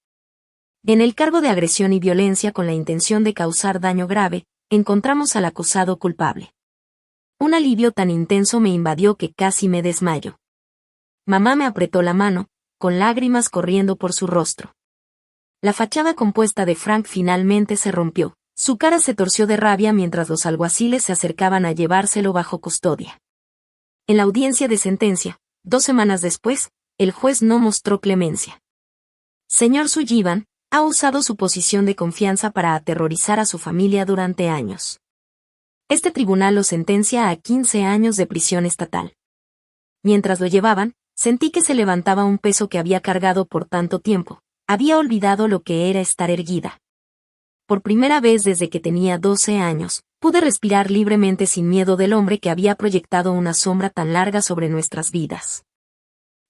S1: En el cargo de agresión y violencia con la intención de causar daño grave, encontramos al acusado culpable. Un alivio tan intenso me invadió que casi me desmayo. Mamá me apretó la mano, con lágrimas corriendo por su rostro. La fachada compuesta de Frank finalmente se rompió. Su cara se torció de rabia mientras los alguaciles se acercaban a llevárselo bajo custodia. En la audiencia de sentencia, 2 semanas después, el juez no mostró clemencia. Señor Sullivan ha usado su posición de confianza para aterrorizar a su familia durante años. Este tribunal lo sentencia a 15 años de prisión estatal. Mientras lo llevaban, sentí que se levantaba un peso que había cargado por tanto tiempo. Había olvidado lo que era estar erguida. Por primera vez desde que tenía 12 años, pude respirar libremente sin miedo del hombre que había proyectado una sombra tan larga sobre nuestras vidas.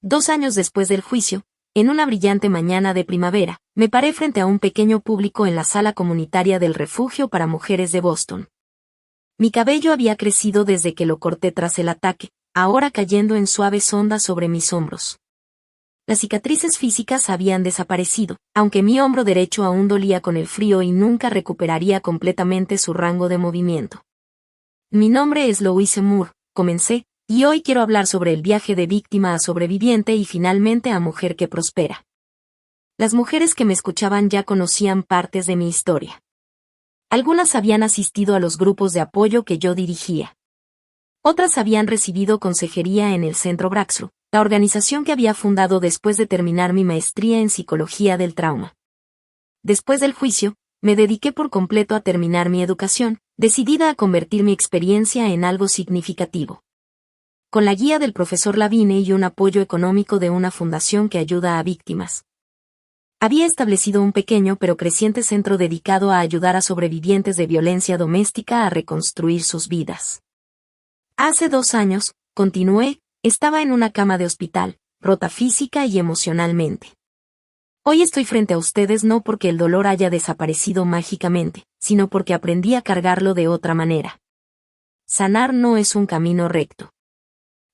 S1: 2 años después del juicio, en una brillante mañana de primavera, me paré frente a un pequeño público en la sala comunitaria del refugio para mujeres de Boston. Mi cabello había crecido desde que lo corté tras el ataque, ahora cayendo en suaves ondas sobre mis hombros. Las cicatrices físicas habían desaparecido, aunque mi hombro derecho aún dolía con el frío y nunca recuperaría completamente su rango de movimiento. Mi nombre es Louise Moore, comencé, y hoy quiero hablar sobre el viaje de víctima a sobreviviente y finalmente a mujer que prospera. Las mujeres que me escuchaban ya conocían partes de mi historia. Algunas habían asistido a los grupos de apoyo que yo dirigía. Otras habían recibido consejería en el Centro Braxru, la organización que había fundado después de terminar mi maestría en psicología del trauma. Después del juicio, me dediqué por completo a terminar mi educación, decidida a convertir mi experiencia en algo significativo. Con la guía del profesor Lavine y un apoyo económico de una fundación que ayuda a víctimas. Había establecido un pequeño pero creciente centro dedicado a ayudar a sobrevivientes de violencia doméstica a reconstruir sus vidas. Hace 2 años, continué, estaba en una cama de hospital, rota física y emocionalmente. Hoy estoy frente a ustedes no porque el dolor haya desaparecido mágicamente, sino porque aprendí a cargarlo de otra manera. Sanar no es un camino recto.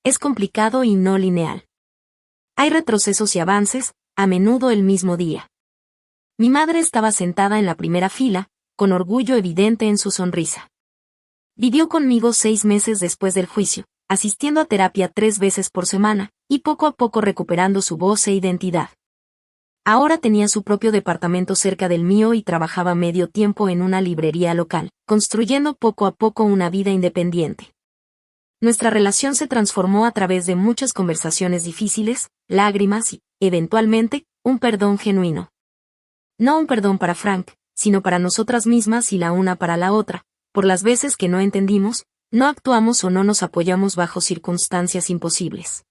S1: Es complicado y no lineal. Hay retrocesos y avances, a menudo el mismo día. Mi madre estaba sentada en la primera fila, con orgullo evidente en su sonrisa. Vivió conmigo 6 meses después del juicio, asistiendo a terapia 3 veces por semana, y poco a poco recuperando su voz e identidad. Ahora tenía su propio departamento cerca del mío y trabajaba medio tiempo en una librería local, construyendo poco a poco una vida independiente. Nuestra relación se transformó a través de muchas conversaciones difíciles, lágrimas y, eventualmente, un perdón genuino. No un perdón para Frank, sino para nosotras mismas y la una para la otra, por las veces que no entendimos, no actuamos o no nos apoyamos bajo circunstancias imposibles.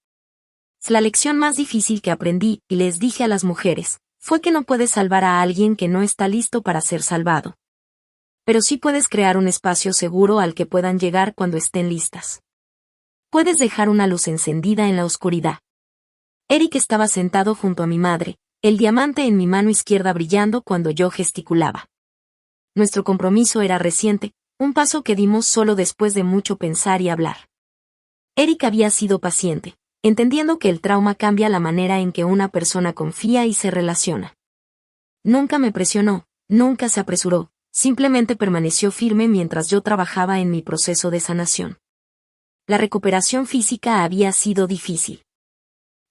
S1: La lección más difícil que aprendí, y les dije a las mujeres, fue que no puedes salvar a alguien que no está listo para ser salvado. Pero sí puedes crear un espacio seguro al que puedan llegar cuando estén listas. Puedes dejar una luz encendida en la oscuridad. Eric estaba sentado junto a mi madre, el diamante en mi mano izquierda brillando cuando yo gesticulaba. Nuestro compromiso era reciente, un paso que dimos solo después de mucho pensar y hablar. Eric había sido paciente, entendiendo que el trauma cambia la manera en que una persona confía y se relaciona. Nunca me presionó, nunca se apresuró, simplemente permaneció firme mientras yo trabajaba en mi proceso de sanación. La recuperación física había sido difícil.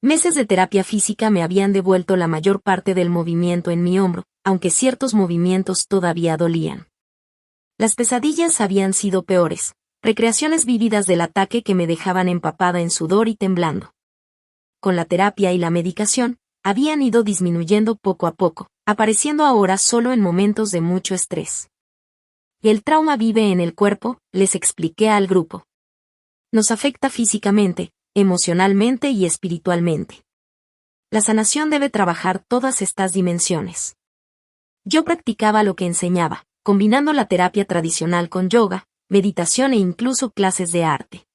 S1: Meses de terapia física me habían devuelto la mayor parte del movimiento en mi hombro, aunque ciertos movimientos todavía dolían. Las pesadillas habían sido peores, recreaciones vívidas del ataque que me dejaban empapada en sudor y temblando. Con la terapia y la medicación, habían ido disminuyendo poco a poco, apareciendo ahora solo en momentos de mucho estrés. El trauma vive en el cuerpo, les expliqué al grupo. Nos afecta físicamente, emocionalmente y espiritualmente. La sanación debe trabajar todas estas dimensiones. Yo practicaba lo que enseñaba, combinando la terapia tradicional con yoga, meditación e incluso clases de arte.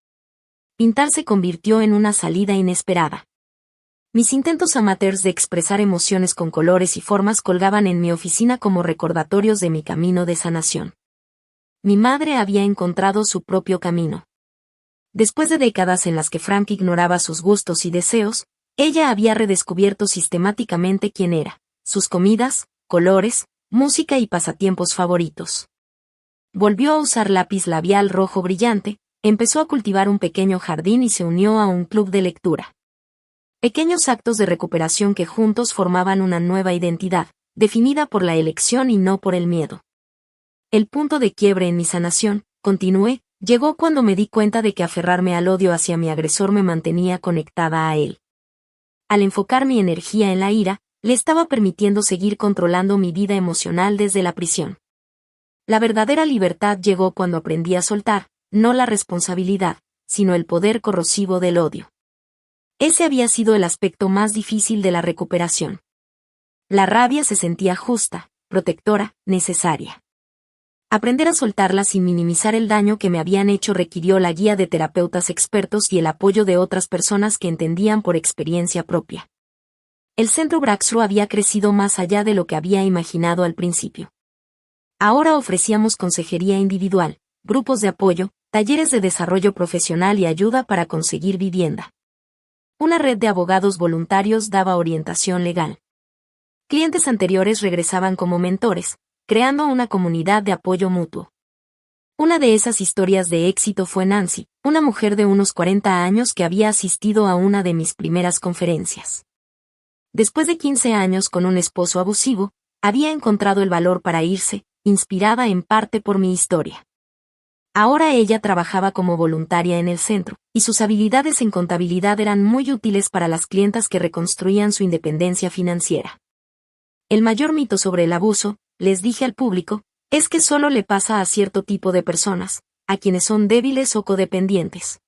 S1: Pintar se convirtió en una salida inesperada. Mis intentos amateurs de expresar emociones con colores y formas colgaban en mi oficina como recordatorios de mi camino de sanación. Mi madre había encontrado su propio camino. Después de décadas en las que Frank ignoraba sus gustos y deseos, ella había redescubierto sistemáticamente quién era, sus comidas, colores, música y pasatiempos favoritos. Volvió a usar lápiz labial rojo brillante, empezó a cultivar un pequeño jardín y se unió a un club de lectura. Pequeños actos de recuperación que juntos formaban una nueva identidad, definida por la elección y no por el miedo. El punto de quiebre en mi sanación, continué, llegó cuando me di cuenta de que aferrarme al odio hacia mi agresor me mantenía conectada a él. Al enfocar mi energía en la ira, le estaba permitiendo seguir controlando mi vida emocional desde la prisión. La verdadera libertad llegó cuando aprendí a soltar, no la responsabilidad, sino el poder corrosivo del odio. Ese había sido el aspecto más difícil de la recuperación. La rabia se sentía justa, protectora, necesaria. Aprender a soltarla sin minimizar el daño que me habían hecho requirió la guía de terapeutas expertos y el apoyo de otras personas que entendían por experiencia propia. El Centro Breakthrough había crecido más allá de lo que había imaginado al principio. Ahora ofrecíamos consejería individual, grupos de apoyo, talleres de desarrollo profesional y ayuda para conseguir vivienda. Una red de abogados voluntarios daba orientación legal. Clientes anteriores regresaban como mentores, creando una comunidad de apoyo mutuo. Una de esas historias de éxito fue Nancy, una mujer de unos 40 años que había asistido a una de mis primeras conferencias. Después de 15 años con un esposo abusivo, había encontrado el valor para irse, inspirada en parte por mi historia. Ahora ella trabajaba como voluntaria en el centro, y sus habilidades en contabilidad eran muy útiles para las clientas que reconstruían su independencia financiera. El mayor mito sobre el abuso, les dije al público, es que solo le pasa a cierto tipo de personas, a quienes son débiles o codependientes.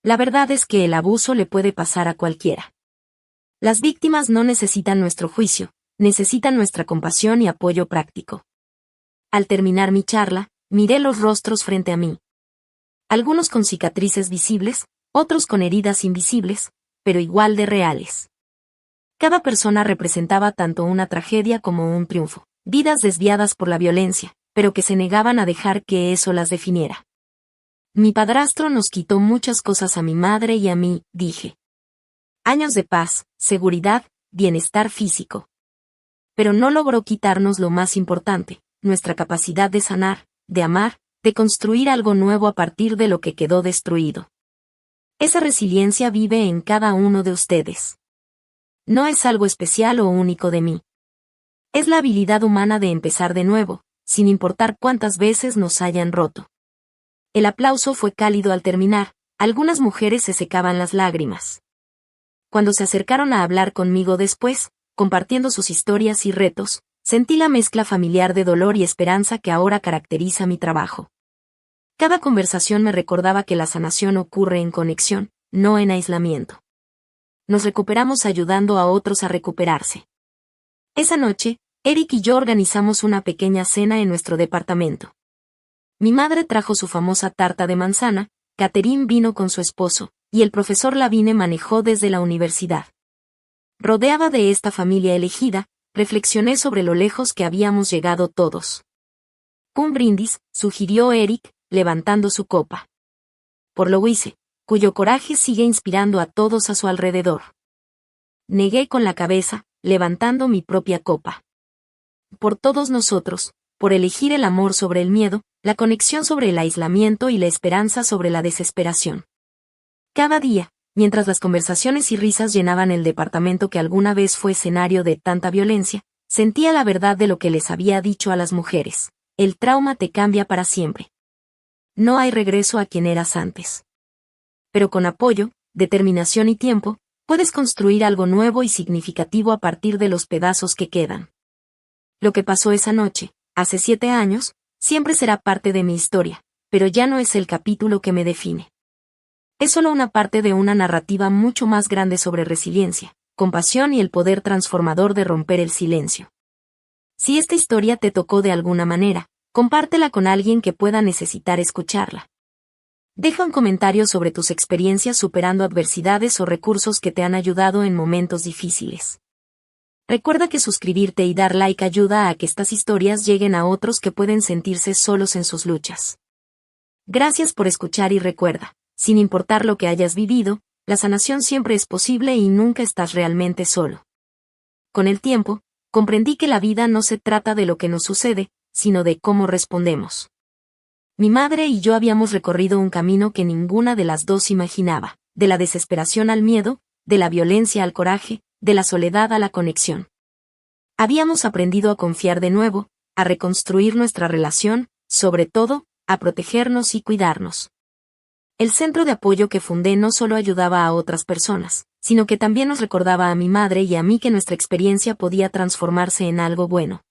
S1: La verdad es que el abuso le puede pasar a cualquiera. Las víctimas no necesitan nuestro juicio, necesitan nuestra compasión y apoyo práctico. Al terminar mi charla, miré los rostros frente a mí. Algunos con cicatrices visibles, otros con heridas invisibles, pero igual de reales. Cada persona representaba tanto una tragedia como un triunfo, vidas desviadas por la violencia, pero que se negaban a dejar que eso las definiera. Mi padrastro nos quitó muchas cosas a mi madre y a mí, dije. Años de paz, seguridad, bienestar físico. Pero no logró quitarnos lo más importante, nuestra capacidad de sanar, de amar, de construir algo nuevo a partir de lo que quedó destruido. Esa resiliencia vive en cada uno de ustedes. No es algo especial o único de mí. Es la habilidad humana de empezar de nuevo, sin importar cuántas veces nos hayan roto. El aplauso fue cálido al terminar, algunas mujeres se secaban las lágrimas. Cuando se acercaron a hablar conmigo después, compartiendo sus historias y retos, sentí la mezcla familiar de dolor y esperanza que ahora caracteriza mi trabajo. Cada conversación me recordaba que la sanación ocurre en conexión, no en aislamiento. Nos recuperamos ayudando a otros a recuperarse. Esa noche, Eric y yo organizamos una pequeña cena en nuestro departamento. Mi madre trajo su famosa tarta de manzana, Catherine vino con su esposo, y el profesor Lavigne manejó desde la universidad. Rodeada de esta familia elegida, reflexioné sobre lo lejos que habíamos llegado todos. Un brindis, sugirió Eric, levantando su copa. Por Louise, cuyo coraje sigue inspirando a todos a su alrededor. Negué con la cabeza, levantando mi propia copa. Por todos nosotros, por elegir el amor sobre el miedo, la conexión sobre el aislamiento y la esperanza sobre la desesperación. Cada día, mientras las conversaciones y risas llenaban el departamento que alguna vez fue escenario de tanta violencia, sentía la verdad de lo que les había dicho a las mujeres. El trauma te cambia para siempre. No hay regreso a quien eras antes. Pero con apoyo, determinación y tiempo, puedes construir algo nuevo y significativo a partir de los pedazos que quedan. Lo que pasó esa noche, hace 7 años, siempre será parte de mi historia, pero ya no es el capítulo que me define. Es solo una parte de una narrativa mucho más grande sobre resiliencia, compasión y el poder transformador de romper el silencio. Si esta historia te tocó de alguna manera, compártela con alguien que pueda necesitar escucharla. Deja un comentario sobre tus experiencias superando adversidades o recursos que te han ayudado en momentos difíciles. Recuerda que suscribirte y dar like ayuda a que estas historias lleguen a otros que pueden sentirse solos en sus luchas. Gracias por escuchar y recuerda, sin importar lo que hayas vivido, la sanación siempre es posible y nunca estás realmente solo. Con el tiempo, comprendí que la vida no se trata de lo que nos sucede, sino de cómo respondemos. Mi madre y yo habíamos recorrido un camino que ninguna de las dos imaginaba, de la desesperación al miedo, de la violencia al coraje, de la soledad a la conexión. Habíamos aprendido a confiar de nuevo, a reconstruir nuestra relación, sobre todo, a protegernos y cuidarnos. El centro de apoyo que fundé no solo ayudaba a otras personas, sino que también nos recordaba a mi madre y a mí que nuestra experiencia podía transformarse en algo bueno.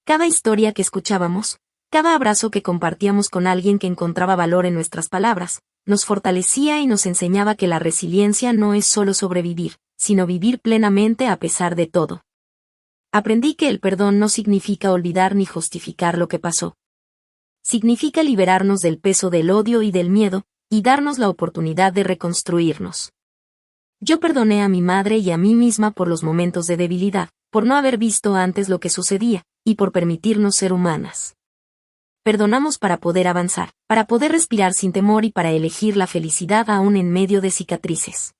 S1: Cada historia que escuchábamos, Cada abrazo que compartíamos con alguien que encontraba valor en nuestras palabras, nos fortalecía y nos enseñaba que la resiliencia no es solo sobrevivir, sino vivir plenamente a pesar de todo. Aprendí que el perdón no significa olvidar ni justificar lo que pasó. Significa liberarnos del peso del odio y del miedo, y darnos la oportunidad de reconstruirnos. Yo perdoné a mi madre y a mí misma por los momentos de debilidad, por no haber visto antes lo que sucedía, y por permitirnos ser humanas. Perdonamos para poder avanzar, para poder respirar sin temor y para elegir la felicidad aún en medio de cicatrices.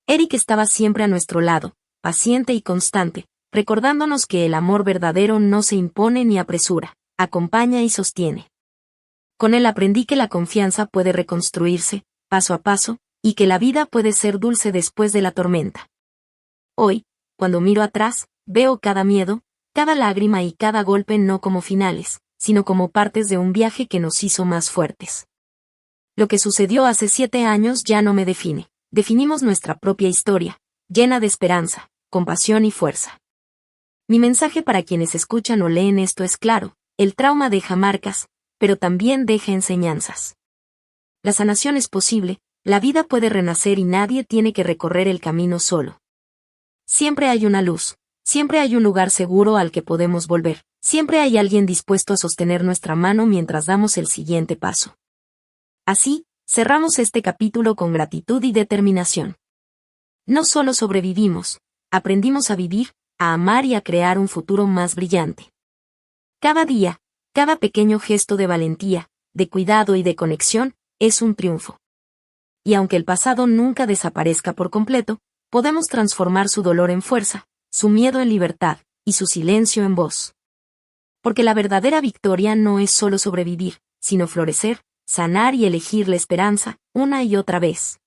S1: Eric estaba siempre a nuestro lado, paciente y constante, recordándonos que el amor verdadero no se impone ni apresura, acompaña y sostiene. Con él aprendí que la confianza puede reconstruirse, paso a paso, y que la vida puede ser dulce después de la tormenta. Hoy, cuando miro atrás, veo cada miedo, cada lágrima y cada golpe no como finales, sino como partes de un viaje que nos hizo más fuertes. Lo que sucedió hace 7 años ya no me define. Definimos nuestra propia historia, llena de esperanza, compasión y fuerza. Mi mensaje para quienes escuchan o leen esto es claro: el trauma deja marcas, pero también deja enseñanzas. La sanación es posible, la vida puede renacer y nadie tiene que recorrer el camino solo. Siempre hay una luz, siempre hay un lugar seguro al que podemos volver, siempre hay alguien dispuesto a sostener nuestra mano mientras damos el siguiente paso. Así, cerramos este capítulo con gratitud y determinación. No solo sobrevivimos, aprendimos a vivir, a amar y a crear un futuro más brillante. Cada día, cada pequeño gesto de valentía, de cuidado y de conexión, es un triunfo. Y aunque el pasado nunca desaparezca por completo, podemos transformar su dolor en fuerza, su miedo en libertad, y su silencio en voz. Porque la verdadera victoria no es solo sobrevivir, sino florecer, sanar y elegir la esperanza, una y otra vez.